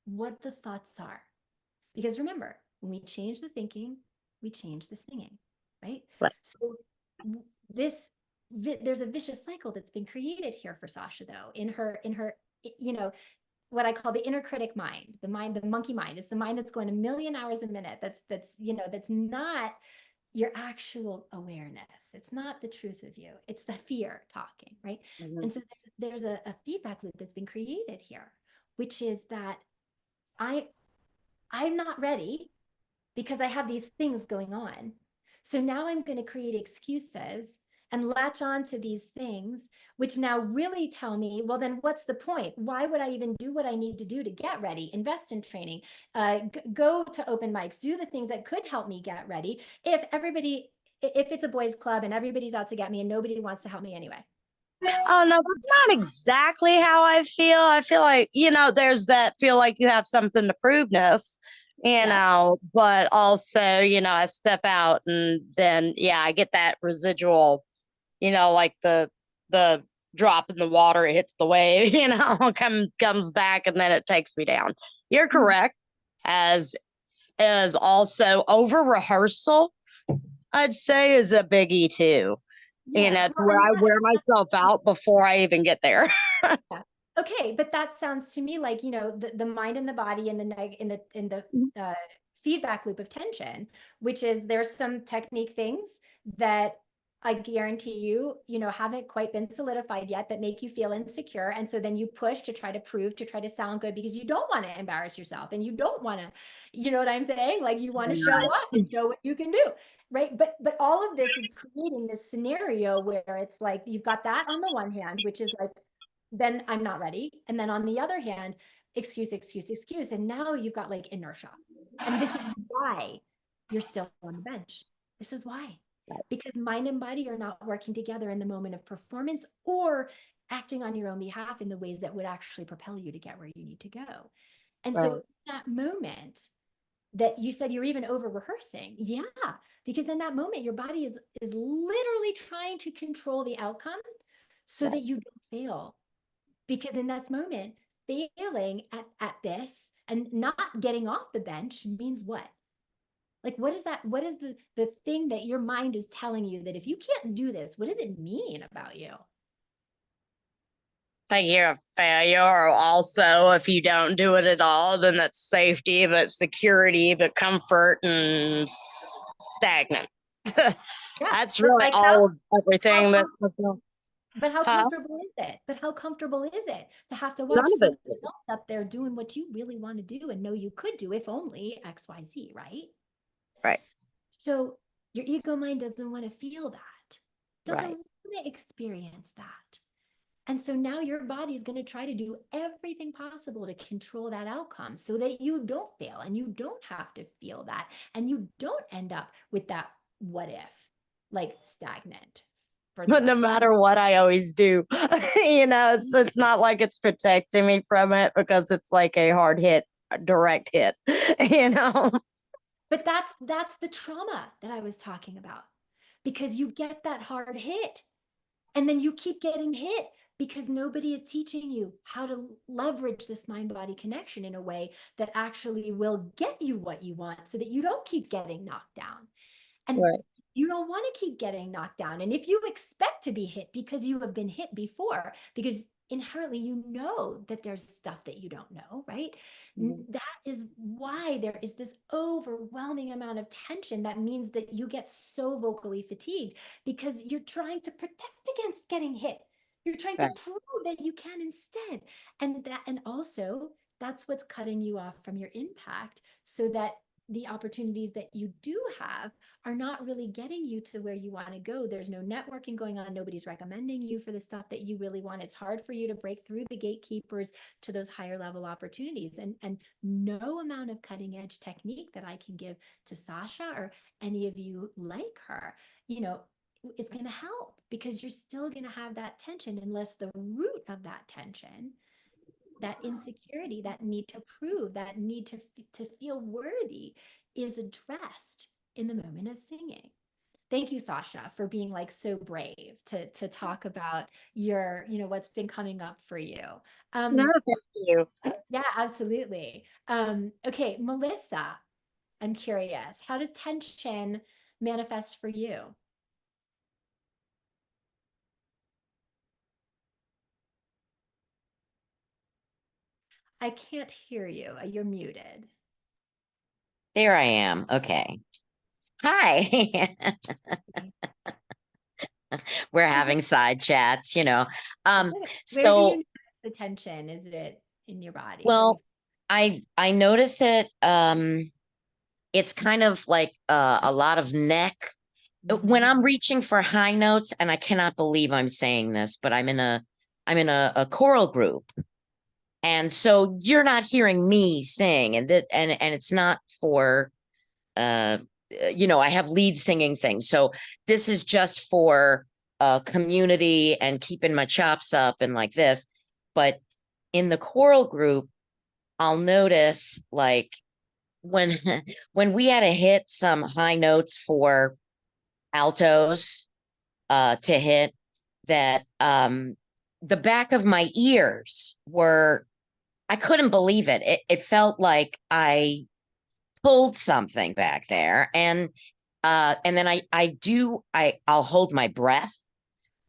what the thoughts are. Because remember, when we change the thinking, we change the singing, right? Right. So this there's a vicious cycle that's been created here for Sasha though in her what I call the inner critic mind, the monkey mind. Is the mind that's going a million hours a minute. That's not your actual awareness. It's not the truth of you. It's the fear talking, right? Mhm. And so there's a feedback loop that's been created here, which is that I I'm not ready because I have these things going on. So now I'm going to create excuses and latch on to these things, which now really tell me, well, then what's the point? Why would I even do what I need to do to get ready, invest in training, go to open mics, do the things that could help me get ready if it's a boys club and everybody's out to get me and nobody wants to help me anyway? Oh no, that's not exactly how I feel. I feel like, there's that feel like you have something to proveness, Yeah. but also, I step out and then I get that residual, like the drop in the water, it hits the wave, comes back and then it takes me down. You're Mhm. correct. As also over rehearsal, I'd say is a biggie too. Yeah. To Well, where and I wear myself out before I even get there. yeah. Okay, but that sounds to me like, the mind and the body and the uh, feedback loop of tension, which is there's some technique things that I guarantee you, haven't quite been solidified yet that make you feel insecure. And so then you push to try to prove, to try to sound good because you don't want to embarrass yourself and you don't want to, you know what I'm saying? Like you want to show up and show what you can do. Right. But all of this is creating this scenario where it's like you've got that on the one hand, which is like, then I'm not ready. And then on the other hand, excuse, excuse, excuse. And now you've got like inertia. And this is why you're still on the bench. This is why. Because mind and body are not working together in the moment of performance or acting on your own behalf in the ways that would actually propel you to get where you need to go. And so Right. that moment that you said you're even over rehearsing, yeah, because in that moment your body is literally trying to control the outcome so Right. that you don't fail, because in that moment, failing at this and not getting off the bench means what? Like, what is that? What is the thing that your mind is telling you that if you can't do this, what does it mean about you? Like you're a failure, or also if you don't do it at all, then that's safety, but security, but comfort and stagnant. Yeah. That's But really like all of how everything that. but how Huh? comfortable is it? But how comfortable is it to have to watch None of somebody it. else up there doing what you really want to do and know you could do if only XYZ, right? Right. So your ego mind doesn't want to feel that, doesn't Right. want to experience that. And so now your body is going to try to do everything possible to control that outcome so that you don't fail and you don't have to feel that and you don't end up with that what if, like stagnant for the But no rest. matter what I always do, it's not like it's protecting me from it because it's like a hard hit, direct hit, you know. But that's the trauma that I was talking about, because you get that hard hit and then you keep getting hit because nobody is teaching you how to leverage this mind body connection in a way that actually will get you what you want so that you don't keep getting knocked down. And Right. you don't want to keep getting knocked down. And if you expect to be hit because you have been hit before, because inherently you know that there's stuff that you don't know, right? Mhm. That is why there is this overwhelming amount of tension that means that you get so vocally fatigued because you're trying to protect against getting hit. You're trying to Right. prove that you can instead. And also that's what's cutting you off from your impact so that the opportunities that you do have are not really getting you to where you want to go. There's no networking going on. Nobody's recommending you for the stuff that you really want. It's hard for you to break through the gatekeepers to those higher level opportunities. And no amount of cutting edge technique that I can give to Sasha or any of you like her, it's going to help because you're still going to have that tension unless the root of that tension, that insecurity, that need to prove, that need to feel worthy is addressed in the moment of singing. Thank you, Sasha, for being like so brave to talk about what's been coming up for you. No, Um, thank you. yeah, absolutely. Okay, Melissa, I'm curious, how does tension manifest for you? I can't hear you. You're muted. There I am. Okay. Hi. We're having side chats. Um, Where do you so notice the tension? Is it in your body? Where do you? well, I notice it it's kind of like a lot of neck when I'm reaching for high notes, and I cannot believe I'm saying this, but I'm in a choral group. And so you're not hearing me sing, and it's not for I have lead singing things. So this is just for community and keeping my chops up and like this. But in the choral group, I'll notice like when when we had to hit some high notes for altos to hit, that the back of my ears were, I couldn't believe it. It felt like I pulled something back there. And then I'll hold my breath.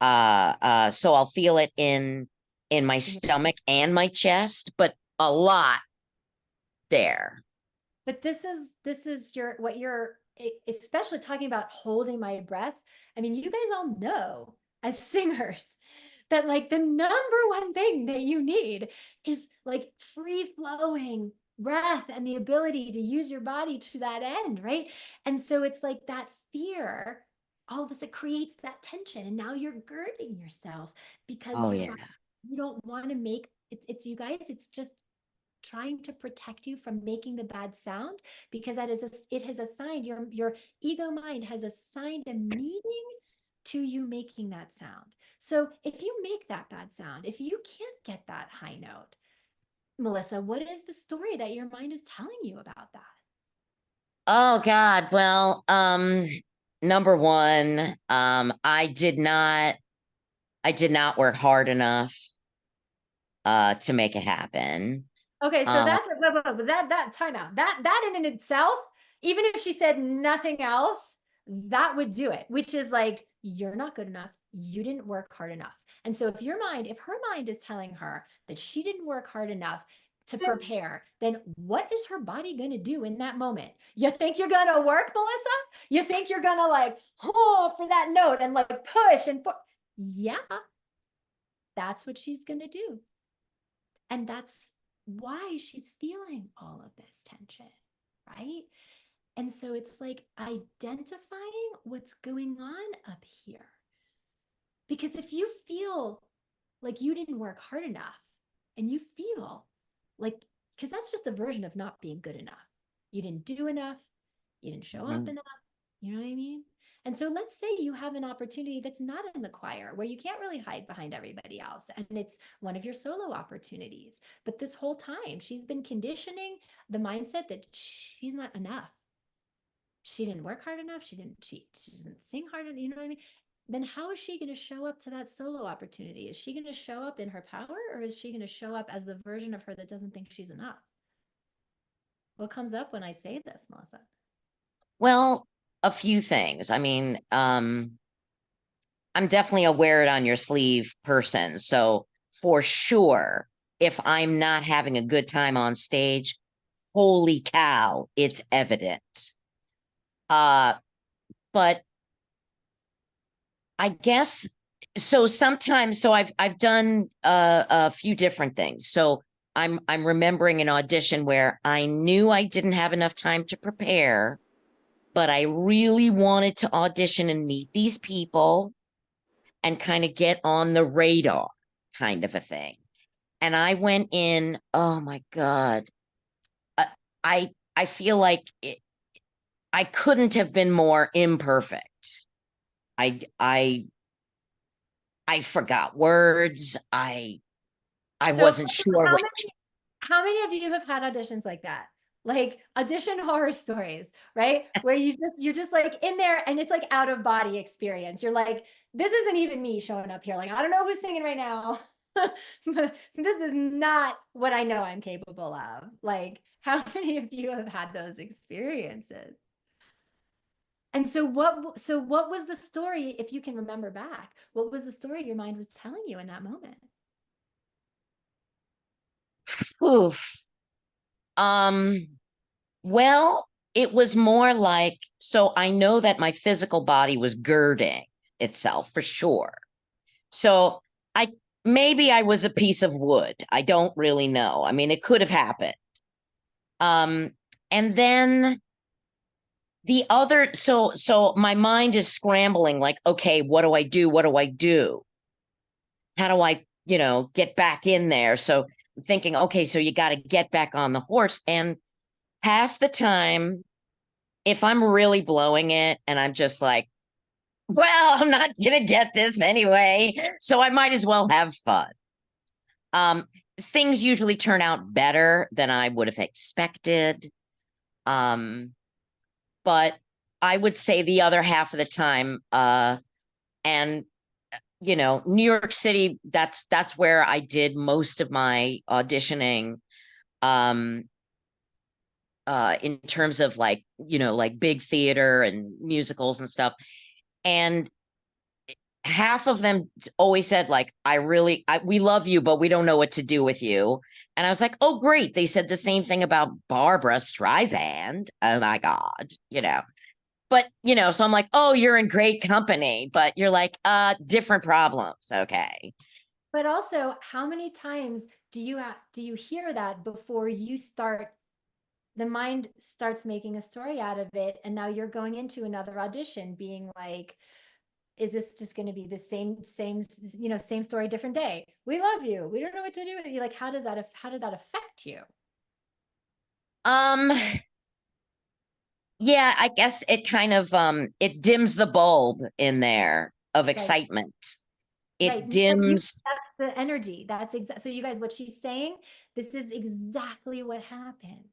So I'll feel it in my stomach and my chest, but a lot there. But this is your what you're especially talking about holding my breath. I mean, you guys all know as singers that like the number one thing that you need is like free flowing breath and the ability to use your body to that end, right? And so it's like that fear, all of us, it creates that tension. And now you're girding yourself because Oh yeah. you don't want to make it's you guys, it's just trying to protect you from making the bad sound, because it has assigned your ego mind has assigned a meaning to you making that sound. So if you make that bad sound, if you can't get that high note, Melissa, what is the story that your mind is telling you about that? Oh God. Well, number one, I did not work hard enough to make it happen. Okay, so Uh, that's that time out. That in itself, even if she said nothing else, that would do it, which is like, you're not good enough. You didn't work hard enough. And so if her mind is telling her that she didn't work hard enough to prepare, then what is her body going to do in that moment? You think you're going to work, Melissa? You think you're going to like, oh, for that note and like push and yeah, that's what she's going to do. And that's why she's feeling all of this tension, right? And so it's like identifying what's going on up here. Because if you feel like you didn't work hard enough and you feel like, because that's just a version of not being good enough. You didn't do enough, you didn't show up mhm. enough. You know what I mean? And so let's say you have an opportunity that's not in the choir where you can't really hide behind everybody else. And it's one of your solo opportunities. But this whole time, she's been conditioning the mindset that she's not enough. She didn't work hard enough. She doesn't sing hard enough. You know what I mean? Then how is she going to show up to that solo opportunity? Is she going to show up in her power, or is she going to show up as the version of her that doesn't think she's enough? What comes up when I say this, Melissa? Well, a few things. I mean, I'm definitely a wear it on your sleeve person. So for sure, if I'm not having a good time on stage, holy cow, it's evident. Uh, but I guess so sometimes, so I've done a few different things. So I'm remembering an audition where I knew I didn't have enough time to prepare, but I really wanted to audition and meet these people and kind of get on the radar, kind of a thing. And I went in, oh my God. Uh, I feel like I couldn't have been more imperfect. I I I forgot words. I So wasn't sure how what. many how many of you have had auditions like that? Like audition horror stories, right? Where you're just like in there and it's like out of body experience. You're like, this isn't even me showing up here. Like, I don't know who's singing right now. But this is not what I know I'm capable of. Like, how many of you have had those experiences? And so what was the story, if you can remember back? What was the story your mind was telling you in that moment? Oof. Um, well, it was more like, so I know that my physical body was girding itself for sure. So I maybe I was a piece of wood. I don't really know. I mean, it could have happened. Um, and then the other, so my mind is scrambling, like, okay, what do I do? What do I do? How do I, get back in there? So I'm thinking, okay, so you got to get back on the horse. And half the time, if I'm really blowing it and I'm just like, well, I'm not gonna get this anyway, so I might as well have fun. Um, Things usually turn out better than I would have expected. Um, but I would say the other half of the time, and New York City, that's where I did most of my auditioning. Um, in terms of like big theater and musicals and stuff. And half of them always said like, we love you, but we don't know what to do with you. And I was like, oh, great. They said the same thing about Barbara Streisand. Oh my God. But, so I'm like, oh, you're in great company, but you're like, different problems. Okay. But also, how many times do you hear that before you start, the mind starts making a story out of it, and now you're going into another audition being like, is this just going to be the same story, different day? We love you. We don't know what to do with you. Like, how did that affect you? Um, yeah, I guess it kind of it dims the bulb in there of Right. excitement. Right. It But dims. that's the energy. That's so you guys, what she's saying, this is exactly what happens.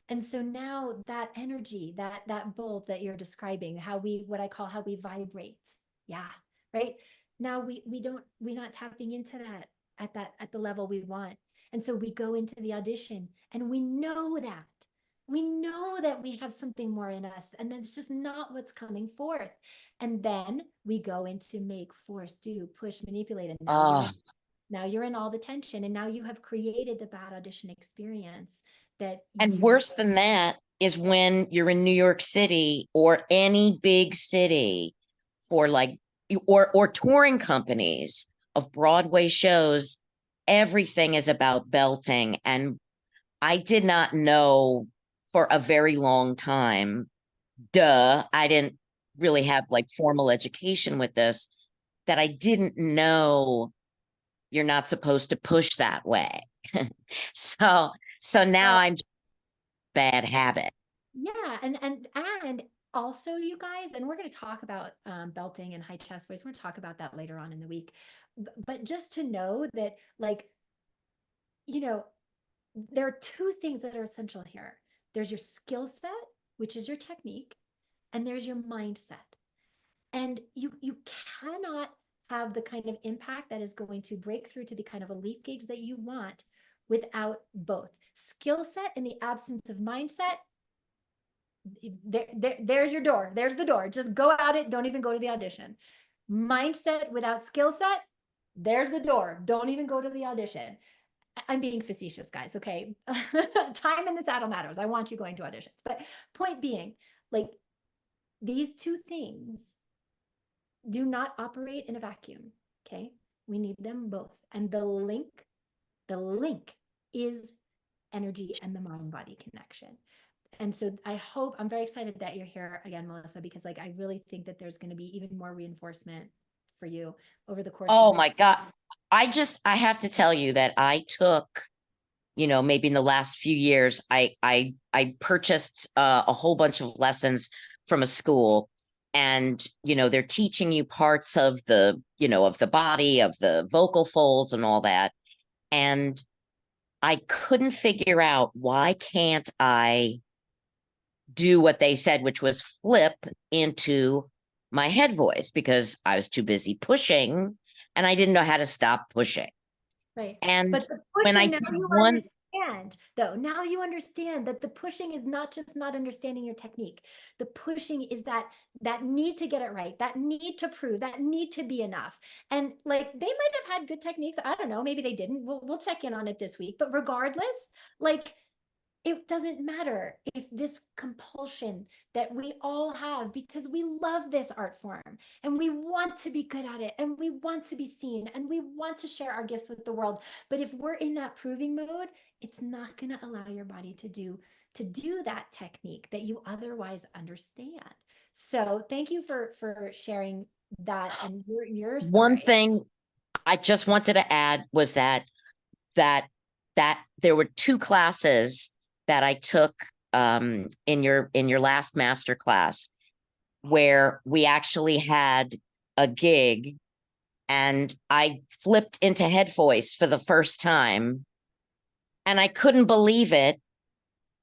And so now that energy, that bulb that you're describing, what I call how we vibrate. Yeah. Right. Now we're not tapping into that at the level we want. And so we go into the audition and we know that. We know that we have something more in us, and that's just not what's coming forth. And then we go into make, force, do, push, manipulate. And Oh, now you're in all the tension. And now you have created the bad audition experience that and you worse than that is when you're in New York City or any big city for like or touring companies of Broadway shows, everything is about belting. And I did not know for a very long time, I didn't really have like formal education with this, that I didn't know you're not supposed to push that way. So now well, I'm just bad habit. yeah, and also, you guys, and we're going to talk about belting and high chest voice. We're going to talk about that later on in the week. But just to know that, like, you know, there are two things that are essential here. There's your skill set, which is your technique, and there's your mindset. And you cannot have the kind of impact that is going to break through to the kind of elite gauge that you want without both skill set and the absence of mindset. There's your door. There's the door. Just go at it. Don't even go to the audition. Mindset without skill set, there's the door. Don't even go to the audition. I'm being facetious, guys. Okay. Time in the saddle matters. I want you going to auditions. But point being, like, these two things do not operate in a vacuum. Okay. We need them both. And the link is energy and the mind body connection. And so I'm very excited that you're here again, Melissa, because like I really think that there's going to be even more reinforcement for you over the course of Oh this. my God. I have to tell you that I took, maybe in the last few years, I purchased a whole bunch of lessons from a school, and they're teaching you parts of the body, of the vocal folds and all that. And I couldn't figure out, why can't I do what they said, which was flip into my head voice, because I was too busy pushing and I didn't know how to stop pushing. Right. And But the when I pushing, now did you one, understand, though. Now you understand that the pushing is not just not understanding your technique. The pushing is that need to get it right, that need to prove, that need to be enough. And like they might have had good techniques. I don't know. Maybe they didn't. We'll check in on it this week. But regardless, like it doesn't matter if this compulsion that we all have, because we love this art form and we want to be good at it and we want to be seen and we want to share our gifts with the world. But if we're in that proving mode, it's not going to allow your body to do to do that technique that you otherwise understand. So thank you for sharing that and your One story. thing I just wanted to add was that there were two classes that I took in your last master class where we actually had a gig and I flipped into head voice for the first time and I couldn't believe it.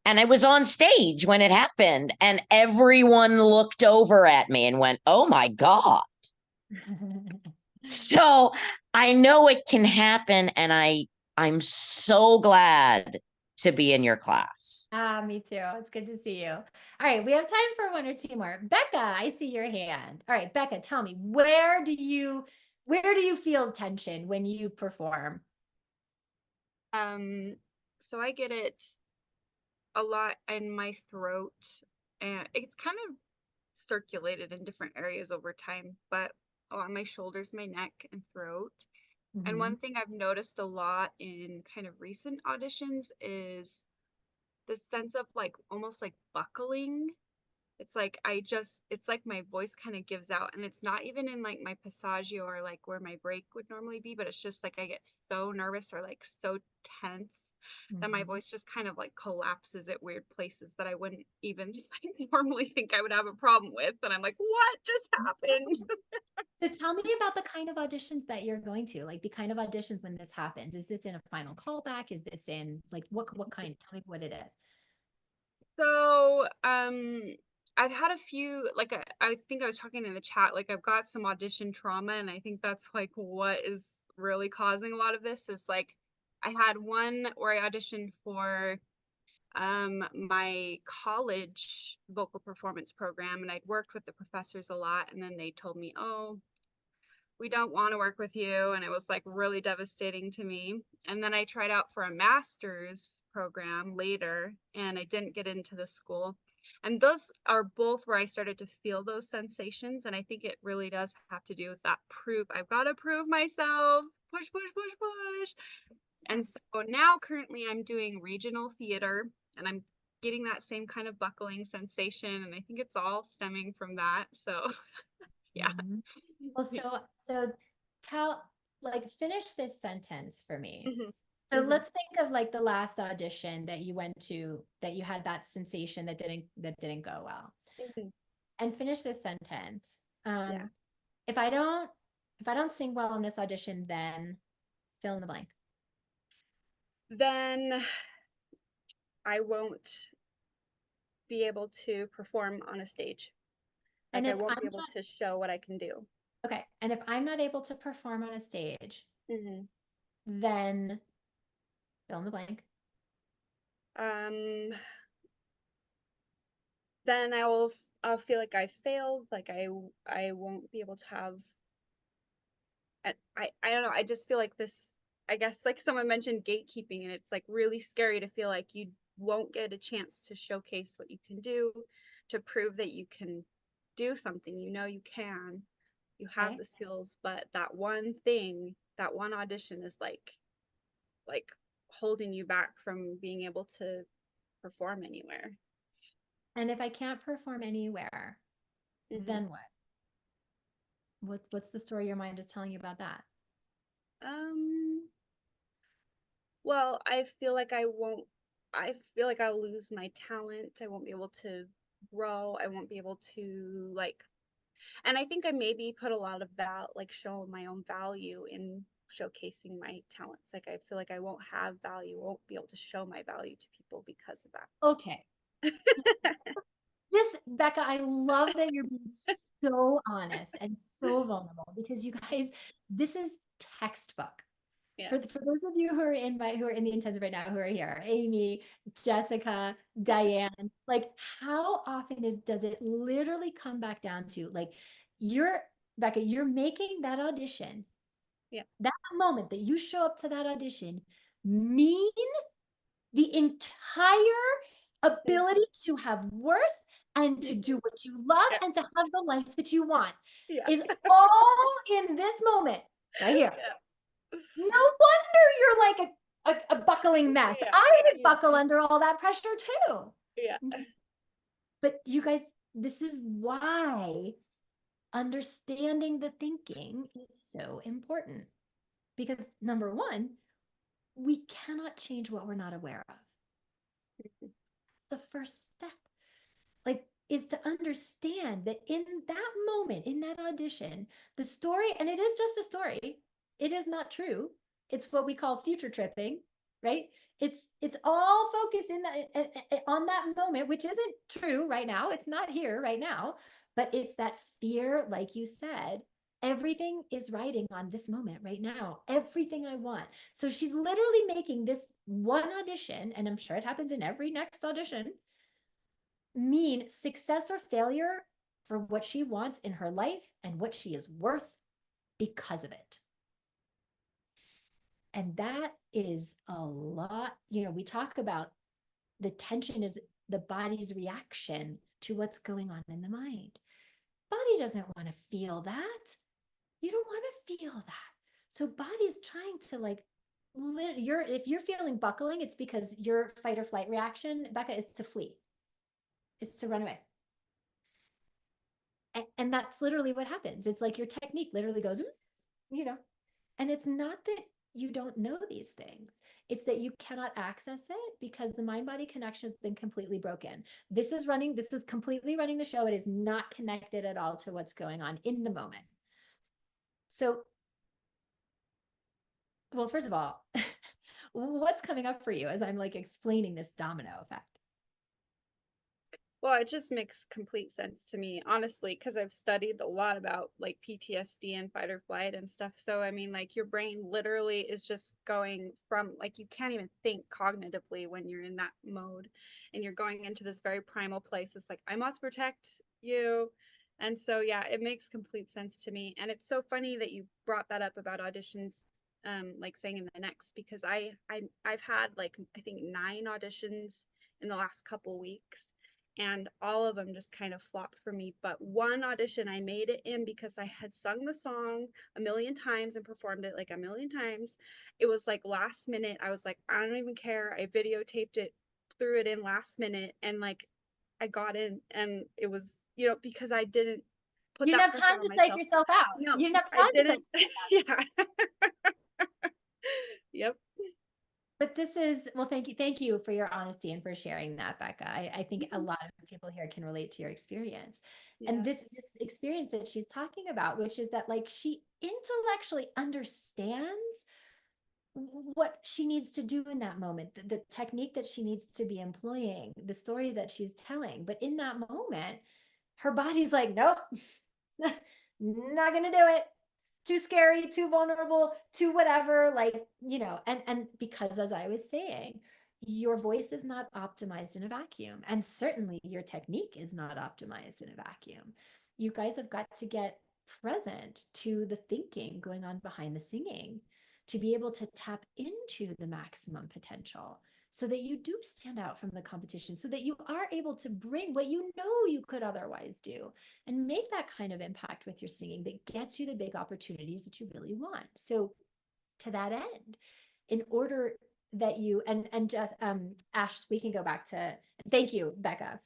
And I was on stage when it happened and everyone looked over at me and went, "Oh my God." So I know it can happen and I'm so glad to be in your class. Me too. It's good to see you. All right, we have time for one or two more. Becca, I see your hand. All right, Becca, tell me, where do you feel tension when you perform? So I get it a lot in my throat, and it's kind of circulated in different areas over time, but on my shoulders, my neck, and throat. And one thing I've noticed a lot in kind of recent auditions is the sense of like almost like buckling. It's like it's like my voice kind of gives out, and it's not even in like my passaggio or like where my break would normally be, but it's just like I get so nervous or like so tense that my voice just kind of like collapses at weird places that I wouldn't even normally think I would have a problem with. And I'm like, what just happened? So tell me about the kind of auditions that you're going to, like the kind of auditions when this happens. Is this in a final callback? Is this in like what kind? Tell me what it is. So, I've had a few, like, I think I was talking in the chat, like, I've got some audition trauma, and I think that's like what is really causing a lot of this is like, I had one where I auditioned for my college vocal performance program, and I'd worked with the professors a lot, and then they told me, oh, we don't want to work with you. And it was like really devastating to me. And then I tried out for a master's program later and I didn't get into the school. And those are both where I started to feel those sensations. And I think it really does have to do with that proof. I've got to prove myself. Push, push, push, push. And so now currently I'm doing regional theater and I'm getting that same kind of buckling sensation. And I think it's all stemming from that. So yeah. Well, so finish this sentence for me. Mhm. So Mhm. let's think of like the last audition that you went to that you had that sensation that didn't go well. Mhm. And finish this sentence. Yeah. If I don't sing well in this audition, then fill in the blank. Then I won't be able to perform on a stage. And Like I if won't I'm be able not to show what I can do. okay, and if I'm not able to perform on a stage, Mhm. then fill in the blank. Um, then I'll feel like I failed, like I won't be able to have I don't know, I just feel like this I guess like someone mentioned gatekeeping and it's like really scary to feel like you won't get a chance to showcase what you can do, to prove that you can do something, you know you can. You have Okay. the skills, but that one thing, that one audition is like holding you back from being able to perform anywhere. And if I can't perform anywhere, Mm-hmm. then what? What's the story your mind is telling you about that? Um, well, I feel like I'll lose my talent. I won't be able to grow. I won't be able to like, and I think I maybe put a lot of like show my own value in showcasing my talents. Like I feel like I won't have value, won't be able to show my value to people because of Okay. that. This, Becca, I love that you're being so honest and so vulnerable because you guys, this is textbook. Yeah. For those of you who are in the intensive right now, who are here, Amy, Jessica, Diane, like how often does it literally come back down to like you're Becca, you're making that audition, Yeah. that moment that you show up to that audition mean the entire ability to have worth and to do what you love Yeah. and to have the life that you want Yeah. is all in this moment right here. Yeah. No wonder you're like a buckling mess. Yeah. I would Yeah. buckle under all that pressure too. Yeah. But you guys, this is why understanding the thinking is so important. Because number one, we cannot change what we're not aware of. The first step, like, is to understand that in that moment, in that audition, the story, and it is just a story, it is not true. It's what we call future tripping, right? It's all focused in that on that moment, which isn't true right now. It's not here right now, but it's that fear, like you said. Everything is riding on this moment right now. Everything I want. So she's literally making this one audition, and I'm sure it happens in every next audition, mean success or failure for what she wants in her life and what she is worth because of it. And that is a lot. We talk about the tension is the body's reaction to what's going on in the mind. Body doesn't want to feel that. You don't want to feel that. So body's trying to if you're feeling buckling, it's because your fight or flight reaction, Becca, is to flee. Is to run away. And that's literally what happens. It's like your technique literally goes, and it's not that you don't know these things. It's that you cannot access it because the mind-body connection has been completely broken. This is completely running the show. It is not connected at all to what's going on in the moment. So, well, first of all, what's coming up for you as I'm explaining this domino effect? Well, it just makes complete sense to me, honestly, because I've studied a lot about PTSD and fight or flight and stuff. So, I mean, your brain literally is just going from, you can't even think cognitively when you're in that mode, and you're going into this very primal place. It's like, I must protect you. And so, yeah, it makes complete sense to me. And it's so funny that you brought that up about auditions, saying in the next, because I've had I think 9 auditions in the last couple weeks, and all of them just kind of flopped for me. But one audition I made it in because I had sung the song a million times and performed it a million times. It was last minute. I was like, I don't even care. I videotaped it, threw it in last minute, and I got in. And it was, because I didn't put You that didn't have pressure time on to psych myself. yourself out. No, You didn't have I time to psych didn't. yourself out. Yeah. Yep. But this is, well, thank you for your honesty and for sharing that, Becca. I think a lot of people here can relate to your experience. Yeah. And this experience that she's talking about, which is that she intellectually understands what she needs to do in that moment, the technique that she needs to be employing, the story that she's telling. But in that moment, her body's like, nope, not gonna do it. Too scary, too vulnerable, too whatever, and because, as I was saying, your voice is not optimized in a vacuum, and certainly your technique is not optimized in a vacuum. You guys have got to get present to the thinking going on behind the singing to be able to tap into the maximum potential so that you do stand out from the competition, so that you are able to bring what you could otherwise do and make that kind of impact with your singing that gets you the big opportunities that you really want. So to that end, in order that you, and Jeff, Ash, we can go back to, thank you, Becca,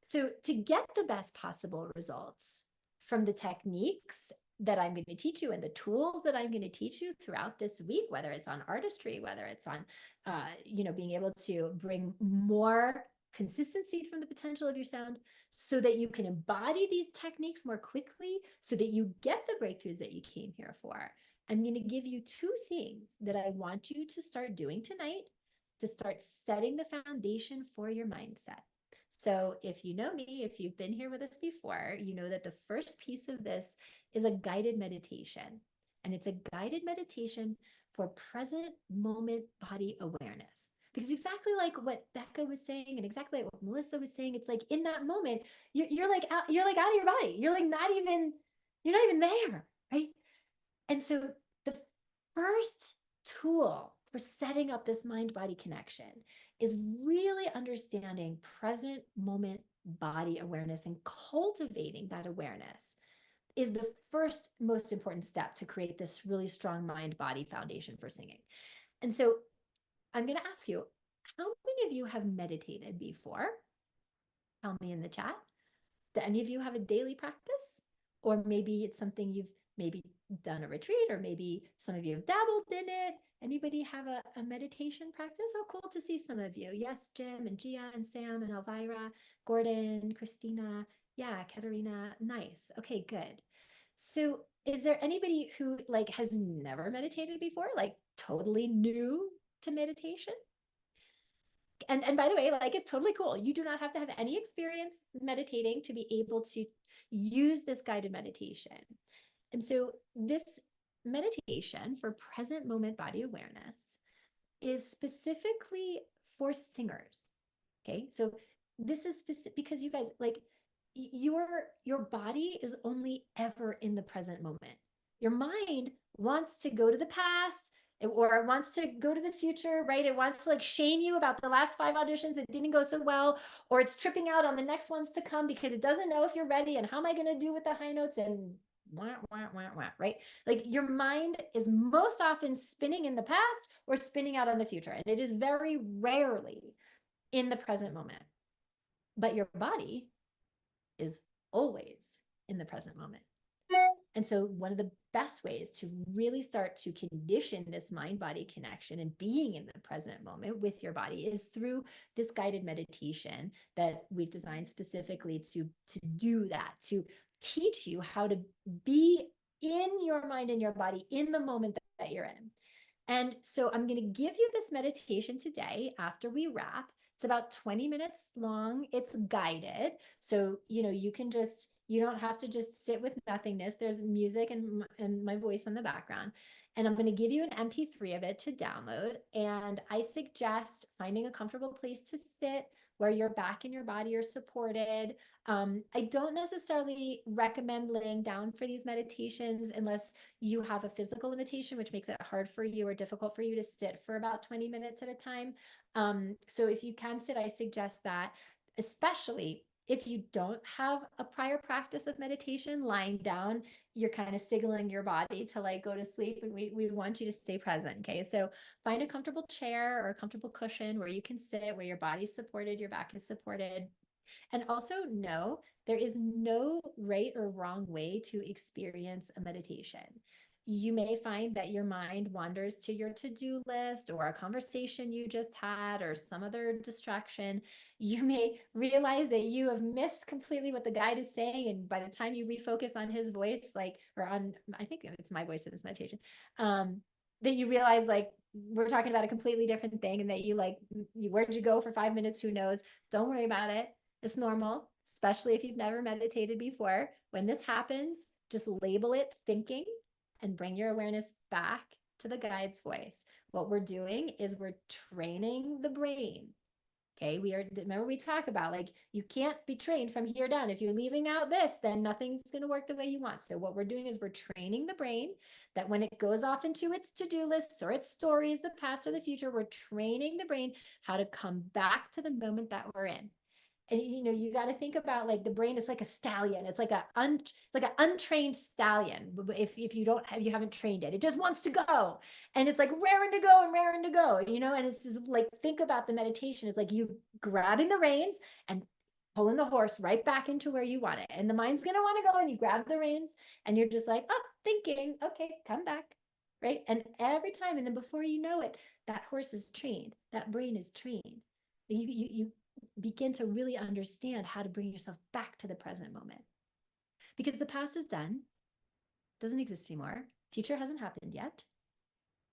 so to get the best possible results from the techniques that I'm going to teach you and the tools that I'm going to teach you throughout this week, whether it's on artistry, whether it's on, being able to bring more consistency from the potential of your sound so that you can embody these techniques more quickly so that you get the breakthroughs that you came here for. I'm going to give you 2 things that I want you to start doing tonight to start setting the foundation for your mindset. So if you know me, if you've been here with us before, you know that the first piece of this is a guided meditation. And it's a guided meditation for present moment body awareness. Because exactly like what Becca was saying and exactly like what Melissa was saying, it's in that moment, you're out of your body. You're not even there, right? And so the first tool for setting up this mind-body connection is really understanding present moment body awareness, and cultivating that awareness is the first most important step to create this really strong mind-body foundation for singing. And so I'm going to ask you, how many of you have meditated before? Tell me in the chat. Do any of you have a daily practice? Or maybe it's something you've maybe done a retreat, or maybe some of you have dabbled in it. Anybody have a meditation practice? Oh, cool to see some of you. Yes, Jim and Gia and Sam and Elvira, Gordon, Christina. Yeah, Katerina. Nice. Okay, good. So is there anybody who like has never meditated before, like totally new to meditation? And by the way, like it's totally cool. You do not have to have any experience meditating to be able to use this guided meditation. And so this meditation for present moment body awareness is specifically for singers. Okay, so this is specific because you guys like your body is only ever in the present moment. Your mind wants to go to the past or it wants to go to the future, right? It wants to like shame you about the last 5 auditions that didn't go so well, or it's tripping out on the next ones to come because it doesn't know if you're ready and how am I going to do with the high notes and wah, wah, wah, wah, right? Like your mind is most often spinning in the past or spinning out on the future, and it is very rarely in the present moment. But your body is always in the present moment. And so one of the best ways to really start to condition this mind-body connection and being in the present moment with your body is through this guided meditation that we've designed specifically to do that, to teach you how to be in your mind and your body in the moment that you're in. And so I'm going to give you this meditation today after we wrap. It's about 20 minutes long. It's guided. So, you can just, you don't have to just sit with nothingness. There's music and my voice in the background. And I'm going to give you an MP3 of it to download. And I suggest finding a comfortable place to sit where your back and your body are supported. I don't necessarily recommend laying down for these meditations unless you have a physical limitation, which makes it hard for you or difficult for you to sit for about 20 minutes at a time. So if you can sit, I suggest that, especially if you don't have a prior practice of meditation. Lying down, you're kind of signaling your body to like go to sleep, and we want you to stay present. Okay, so find a comfortable chair or a comfortable cushion where you can sit, where your body's supported, your back is supported. And also know there is no right or wrong way to experience a meditation. You may find that your mind wanders to your to-do list or a conversation you just had or some other distraction. You may realize that you have missed completely what the guide is saying. And by the time you refocus on his voice, I think it's my voice in this meditation, that you realize like we're talking about a completely different thing, and that where'd you go for 5 minutes? Who knows? Don't worry about it. It's normal, especially if you've never meditated before. When this happens, just label it thinking and bring your awareness back to the guide's voice. What we're doing is we're training the brain. Okay, remember we talk about like you can't be trained from here down. If you're leaving out this, then nothing's going to work the way you want. So what we're doing is we're training the brain that when it goes off into its to-do lists or its stories, the past or the future, we're training the brain how to come back to the moment that we're in. And you got to think about like the brain is like a stallion. It's like an untrained stallion. If you haven't trained it, it just wants to go, and it's like raring to go and raring to go. And it's just like, think about the meditation. It's like you grabbing the reins and pulling the horse right back into where you want it. And the mind's gonna want to go, and you grab the reins, and you're just like, oh, thinking, okay, come back, right? And every time, and then before you know it, that horse is trained. That brain is trained. You begin to really understand how to bring yourself back to the present moment, because the past is done, doesn't exist anymore. Future hasn't happened yet.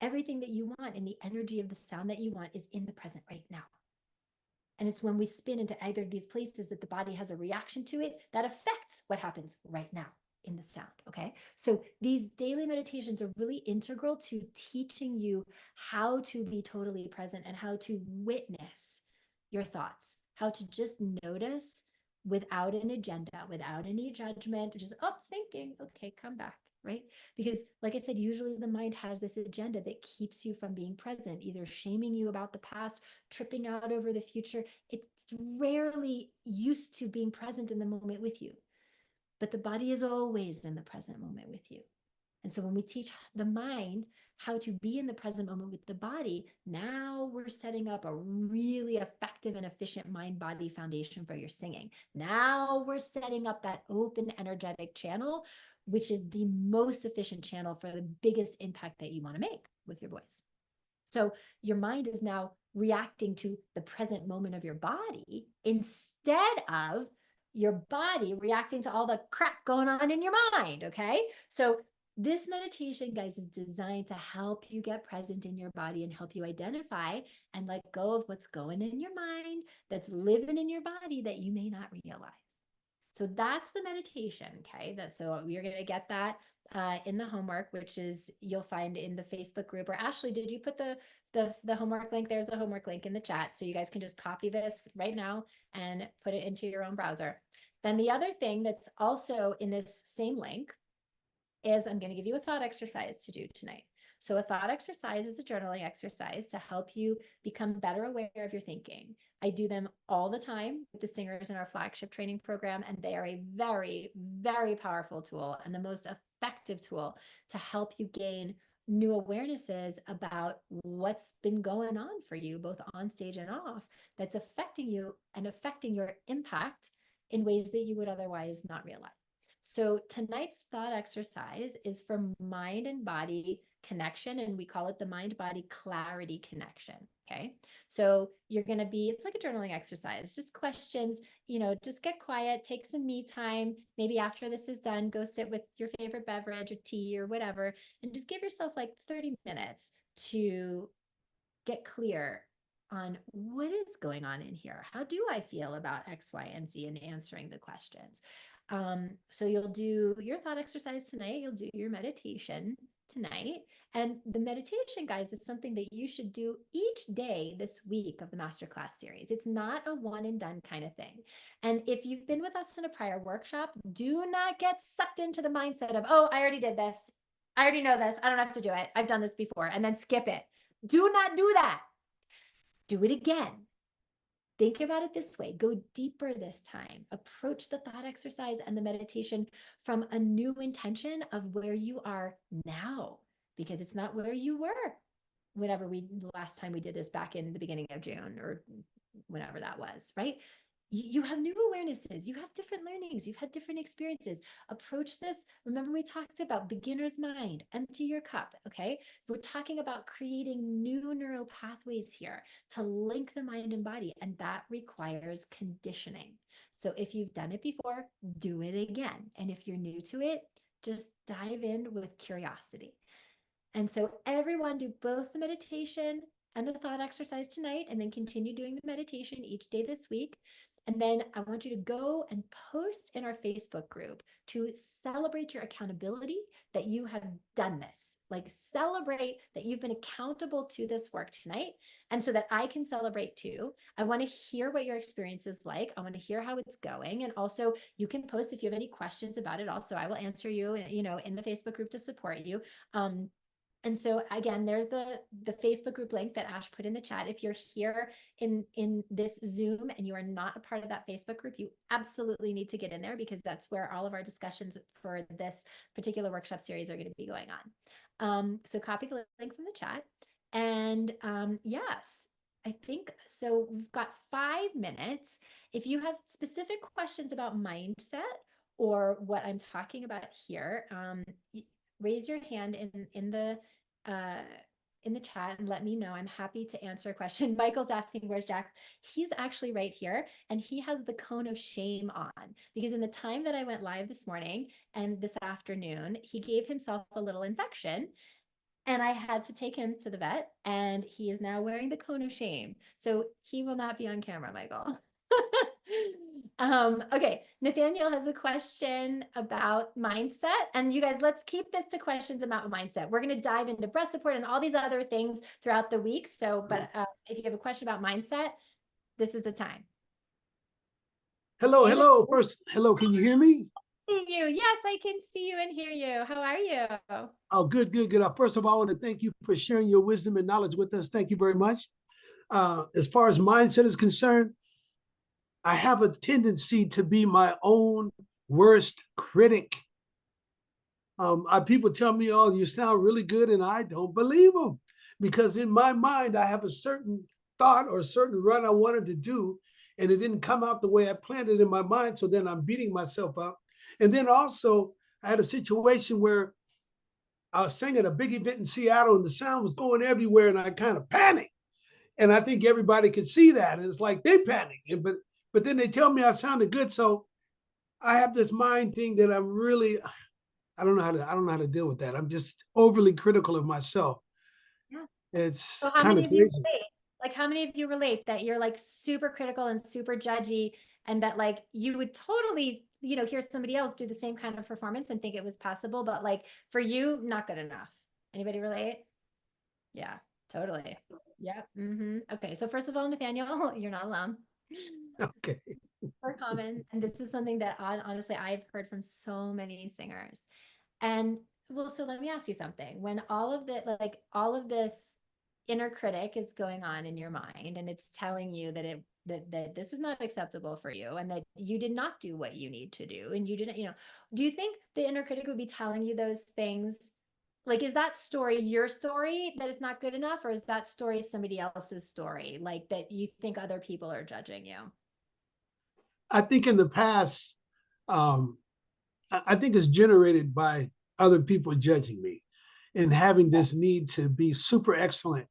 Everything that you want and the energy of the sound that you want is in the present right now. And it's when we spin into either of these places that the body has a reaction to it that affects what happens right now in the sound. Okay, so these daily meditations are really integral to teaching you how to be totally present and how to witness your thoughts, how to just notice without an agenda, without any judgment, just thinking, okay, come back, right? Because like I said, usually the mind has this agenda that keeps you from being present, either shaming you about the past, tripping out over the future. It's rarely used to being present in the moment with you, but the body is always in the present moment with you. And so when we teach the mind how to be in the present moment with the body, now we're setting up a really effective and efficient mind-body foundation for your singing. Now we're setting up that open, energetic channel, which is the most efficient channel for the biggest impact that you want to make with your voice. So your mind is now reacting to the present moment of your body instead of your body reacting to all the crap going on in your mind. Okay. So this meditation, guys, is designed to help you get present in your body and help you identify and let go of what's going in your mind that's living in your body that you may not realize. So that's the meditation. Okay. So you're going to get that in the homework, which is you'll find in the Facebook group. Or Ashley, did you put the homework link? There's a homework link in the chat, so you guys can just copy this right now and put it into your own browser. Then the other thing that's also in this same link is I'm going to give you a thought exercise to do tonight. So a thought exercise is a journaling exercise to help you become better aware of your thinking. I do them all the time with the singers in our flagship training program, and they are a very, very powerful tool and the most effective tool to help you gain new awarenesses about what's been going on for you, both on stage and off, that's affecting you and affecting your impact in ways that you would otherwise not realize. So tonight's thought exercise is for mind and body connection, and we call it the mind-body clarity connection. Okay. So you're going to be, it's like a journaling exercise, just questions, just get quiet, take some me time. Maybe after this is done, go sit with your favorite beverage or tea or whatever, and just give yourself like 30 minutes to get clear on what is going on in here. How do I feel about X, Y, and Z, and answering the questions. So you'll do your thought exercise tonight. You'll do your meditation tonight. And the meditation, guys, is something that you should do each day this week of the masterclass series. It's not a one and done kind of thing. And if you've been with us in a prior workshop, do not get sucked into the mindset of, oh, I already did this. I already know this. I don't have to do it. I've done this before, and then skip it. Do not do that. Do it again. Think about it this way. Go deeper this time. Approach the thought exercise and the meditation from a new intention of where you are now, because it's not where you were the last time we did this back in the beginning of June or whenever that was, right? You have new awarenesses, you have different learnings, you've had different experiences. Approach this. Remember, we talked about beginner's mind, empty your cup. Okay. We're talking about creating new neural pathways here to link the mind and body, and that requires conditioning. So if you've done it before, do it again. And if you're new to it, just dive in with curiosity. And so everyone, do both the meditation and the thought exercise tonight, and then continue doing the meditation each day this week. And then I want you to go and post in our Facebook group to celebrate your accountability that you have done this. Like, celebrate that you've been accountable to this work tonight. And so that I can celebrate too. I want to hear what your experience is like. I want to hear how it's going. And also, you can post if you have any questions about it. Also, I will answer you, in the Facebook group to support you. And so again, there's the Facebook group link that Ash put in the chat. If you're here in this Zoom and you are not a part of that Facebook group, you absolutely need to get in there, because that's where all of our discussions for this particular workshop series are going to be going on. So copy the link from the chat. And yes, I think so. We've got 5 minutes. If you have specific questions about mindset or what I'm talking about here, raise your hand in the chat and let me know. I'm happy to answer a question. Michael's asking, where's Jax? He's actually right here, and he has the cone of shame on, because in the time that I went live this morning and this afternoon, he gave himself a little infection, and I had to take him to the vet, and he is now wearing the cone of shame. So he will not be on camera, Michael. Okay, Nathaniel has a question about mindset, and you guys, let's keep this to questions about mindset. We're going to dive into breath support and all these other things throughout the week. So, but if you have a question about mindset, this is the time. Hello. First, hello. Can you hear me? See you. Yes, I can see you and hear you. How are you? Oh, good. First of all, I want to thank you for sharing your wisdom and knowledge with us. Thank you very much. As far as mindset is concerned, I have a tendency to be my own worst critic. People tell me, "Oh, you sound really good," and I don't believe them because in my mind I have a certain thought or a certain run I wanted to do, and it didn't come out the way I planned it in my mind. So then I'm beating myself up. And then also I had a situation where I was singing a big event in Seattle, and the sound was going everywhere, and I kind of panicked. And I think everybody could see that, and it's like they panic. And but then they tell me I sounded good, so I have this mind thing that I'm really I don't know how to deal with that. I'm just overly critical of myself. Yeah. It's So how kind many of of you crazy. relate? Like how many of you relate that you're like super critical and super judgy and that like you would totally, hear somebody else do the same kind of performance and think it was possible, but like for you, not good enough. Anybody relate? Yeah, totally. Yeah. Okay. So first of all, Nathaniel, you're not alone. Okay. Or common. And this is something that honestly I've heard from so many singers. And well, so let me ask you something. When all of this inner critic is going on in your mind and it's telling you that that this is not acceptable for you and that you did not do what you need to do and you didn't, do you think the inner critic would be telling you those things? Like, is that story your story that is not good enough, or is that story somebody else's story, like that you think other people are judging you? I think in the past, I think it's generated by other people judging me and having this need to be super excellent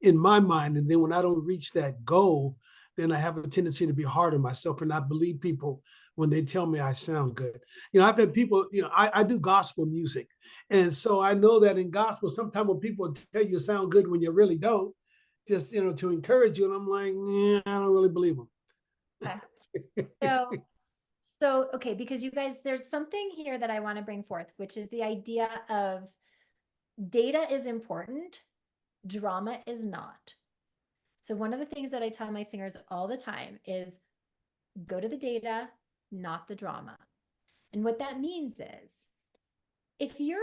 in my mind. And then when I don't reach that goal, then I have a tendency to be hard on myself and not believe people when they tell me I sound good. I've had people, I do gospel music. And so I know that in gospel, sometimes when people tell you sound good when you really don't, just, to encourage you. And I'm like, I don't really believe them. Okay. So, okay, because you guys, there's something here that I want to bring forth, which is the idea of data is important, drama is not. So one of the things that I tell my singers all the time is go to the data, not the drama. And what that means is if you're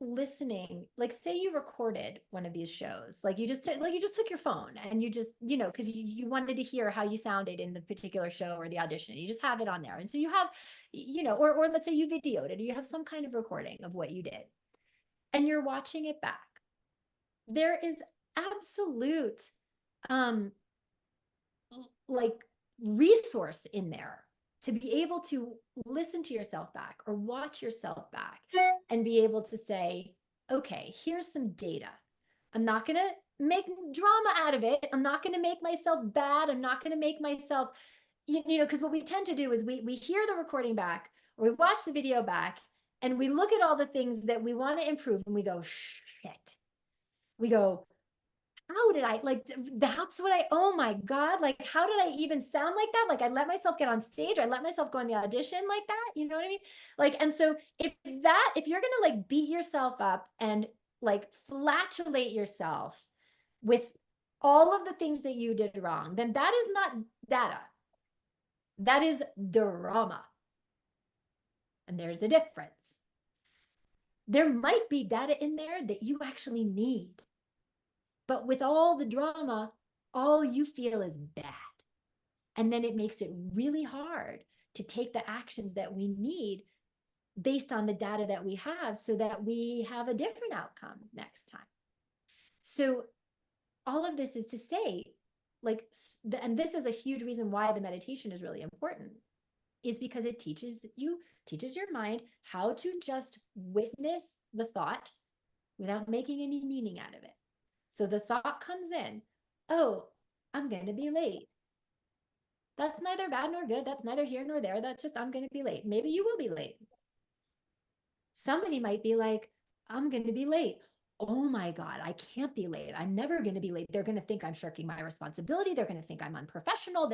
listening, like say you recorded one of these shows, like you just took your phone and you just, because you wanted to hear how you sounded in the particular show or the audition, you just have it on there. And so you have, or let's say you videoed it or you have some kind of recording of what you did and you're watching it back. There is absolute like resource in there to be able to listen to yourself back or watch yourself back and be able to say, okay, here's some data. I'm not going to make drama out of it. I'm not going to make myself bad. I'm not going to make myself, because what we tend to do is we hear the recording back or we watch the video back and we look at all the things that we want to improve and we go, shit. We go, how did I like that's what oh my God, like how did I even sound like that? Like I let myself get on stage, I let myself go in the audition like that, you know what I mean? Like, and so if you're gonna like beat yourself up and like flatulate yourself with all of the things that you did wrong, then that is not data. That is drama. And there's the difference. There might be data in there that you actually need. But with all the drama, all you feel is bad. And then it makes it really hard to take the actions that we need based on the data that we have so that we have a different outcome next time. So all of this is to say, like, and this is a huge reason why the meditation is really important, is because it teaches your mind how to just witness the thought without making any meaning out of it. So the thought comes in, oh, I'm going to be late. That's neither bad nor good. That's neither here nor there. That's just, I'm going to be late. Maybe you will be late. Somebody might be like, I'm going to be late. Oh my God, I can't be late. I'm never going to be late. They're going to think I'm shirking my responsibility. They're going to think I'm unprofessional.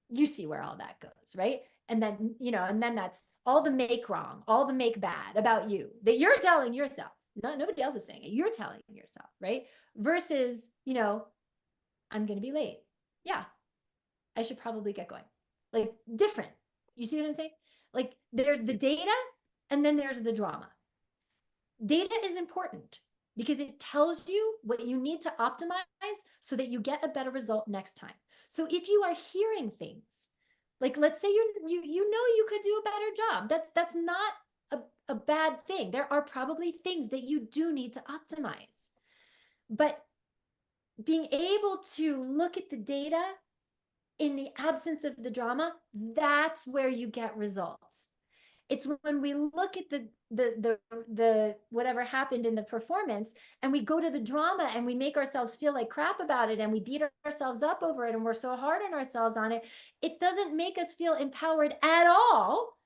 You see where all that goes, right? And then, and then that's all the make wrong, all the make bad about you that you're telling yourself. Nobody else is saying it. You're telling yourself, right? Versus, I'm going to be late. Yeah, I should probably get going. Like different. You see what I'm saying? Like there's the data and then there's the drama. Data is important because it tells you what you need to optimize so that you get a better result next time. So if you are hearing things, like let's say you could do a better job. That's not a bad thing. There are probably things that you do need to optimize. But being able to look at the data in the absence of the drama, that's where you get results. It's when we look at the whatever happened in the performance and we go to the drama and we make ourselves feel like crap about it and we beat ourselves up over it and we're so hard on ourselves on it, it doesn't make us feel empowered at all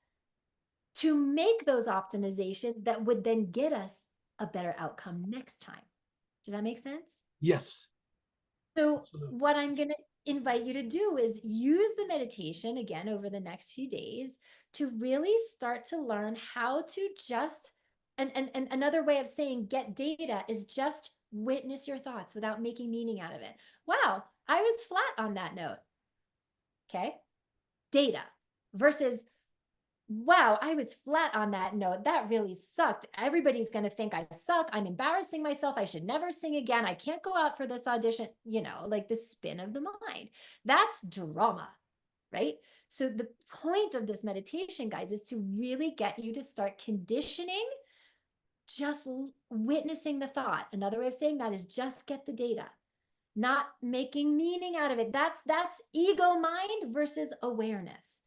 to make those optimizations that would then get us a better outcome next time. Does that make sense? Yes. So Absolutely. what I'm going to invite you to do is use the meditation again over the next few days to really start to learn how to just, and another way of saying get data is just witness your thoughts without making meaning out of it. Wow, I was flat on that note. Okay. Data versus, wow, I was flat on that note. That really sucked. Everybody's going to think I suck. I'm embarrassing myself. I should never sing again. I can't go out for this audition, you know, like the spin of the mind. That's drama, right? So the point of this meditation, guys, is to really get you to start conditioning, just witnessing the thought. Another way of saying that is just get the data, not making meaning out of it. That's ego mind versus awareness.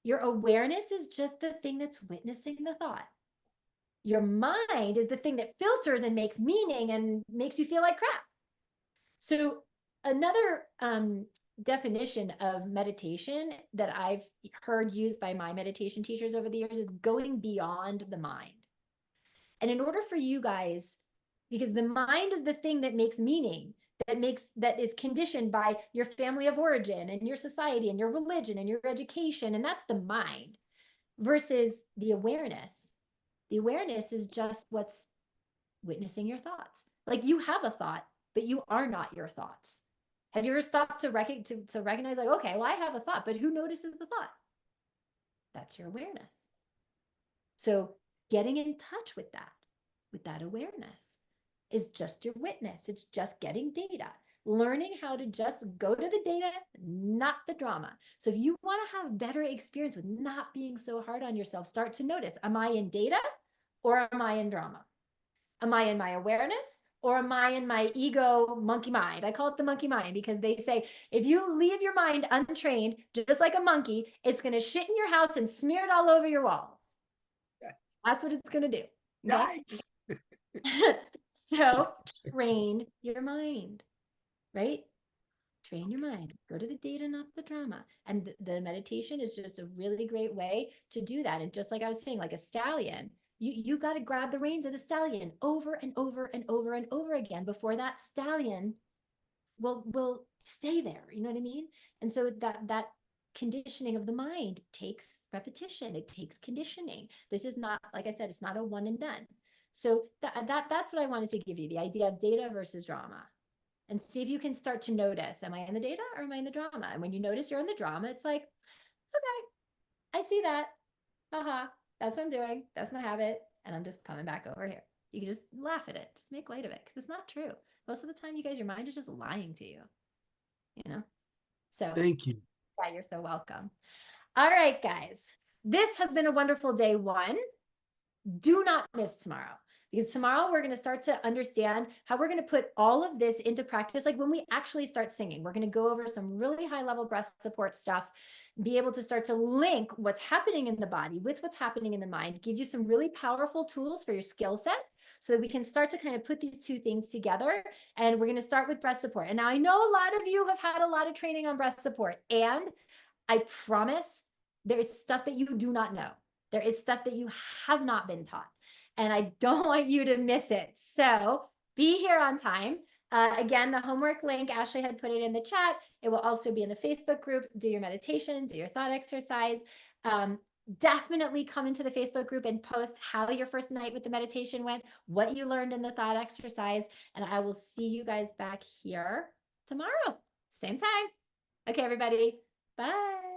Your awareness is just the thing that's witnessing the thought. Your mind is the thing that filters and makes meaning and makes you feel like crap. So another definition of meditation that I've heard used by my meditation teachers over the years is going beyond the mind. And in order for you guys, because the mind is the thing that makes meaning, that is conditioned by your family of origin and your society and your religion and your education, and that's the mind, versus the awareness. The awareness is just what's witnessing your thoughts. Like you have a thought, but you are not your thoughts. Have you ever stopped to recognize, like, okay, well, I have a thought, but who notices the thought? That's your awareness. So getting in touch with that awareness is just your witness. It's just getting data, learning how to just go to the data, not the drama. So if you want to have better experience with not being so hard on yourself, start to notice, am I in data or am I in drama? Am I in my awareness or am I in my ego monkey mind? I call it the monkey mind because they say, if you leave your mind untrained, just like a monkey, it's going to shit in your house and smear it all over your walls. That's what it's going to do. Okay? Nice. So train your mind, right? Train your mind. Go to the data, not the drama. And the meditation is just a really great way to do that. And just like I was saying, like a stallion, you got to grab the reins of the stallion over and over and over and over again before that stallion will stay there. You know what I mean? And so that conditioning of the mind takes repetition. It takes conditioning. This is not, like I said, it's not a one and done. So that's what I wanted to give you, the idea of data versus drama. And see if you can start to notice, am I in the data or am I in the drama? And when you notice you're in the drama, it's like, okay, I see that. Haha, that's what I'm doing. That's my habit. And I'm just coming back over here. You can just laugh at it, just make light of it, because it's not true. Most of the time, you guys, your mind is just lying to you, you know? So Thank you. yeah, you're so welcome. All right, guys, this has been a wonderful day one. Do not miss tomorrow, because tomorrow we're going to start to understand how we're going to put all of this into practice. Like when we actually start singing, we're going to go over some really high level breath support stuff, be able to start to link what's happening in the body with what's happening in the mind, give you some really powerful tools for your skill set so that we can start to kind of put these two things together. And we're going to start with breath support. And now I know a lot of you have had a lot of training on breath support, and I promise there is stuff that you do not know. There is stuff that you have not been taught, and I don't want you to miss it. So be here on time. Again, the homework link, Ashley had put it in the chat. It will also be in the Facebook group. Do your meditation, do your thought exercise. Definitely come into the Facebook group and post how your first night with the meditation went, what you learned in the thought exercise, and I will see you guys back here tomorrow, same time. Okay, everybody. Bye.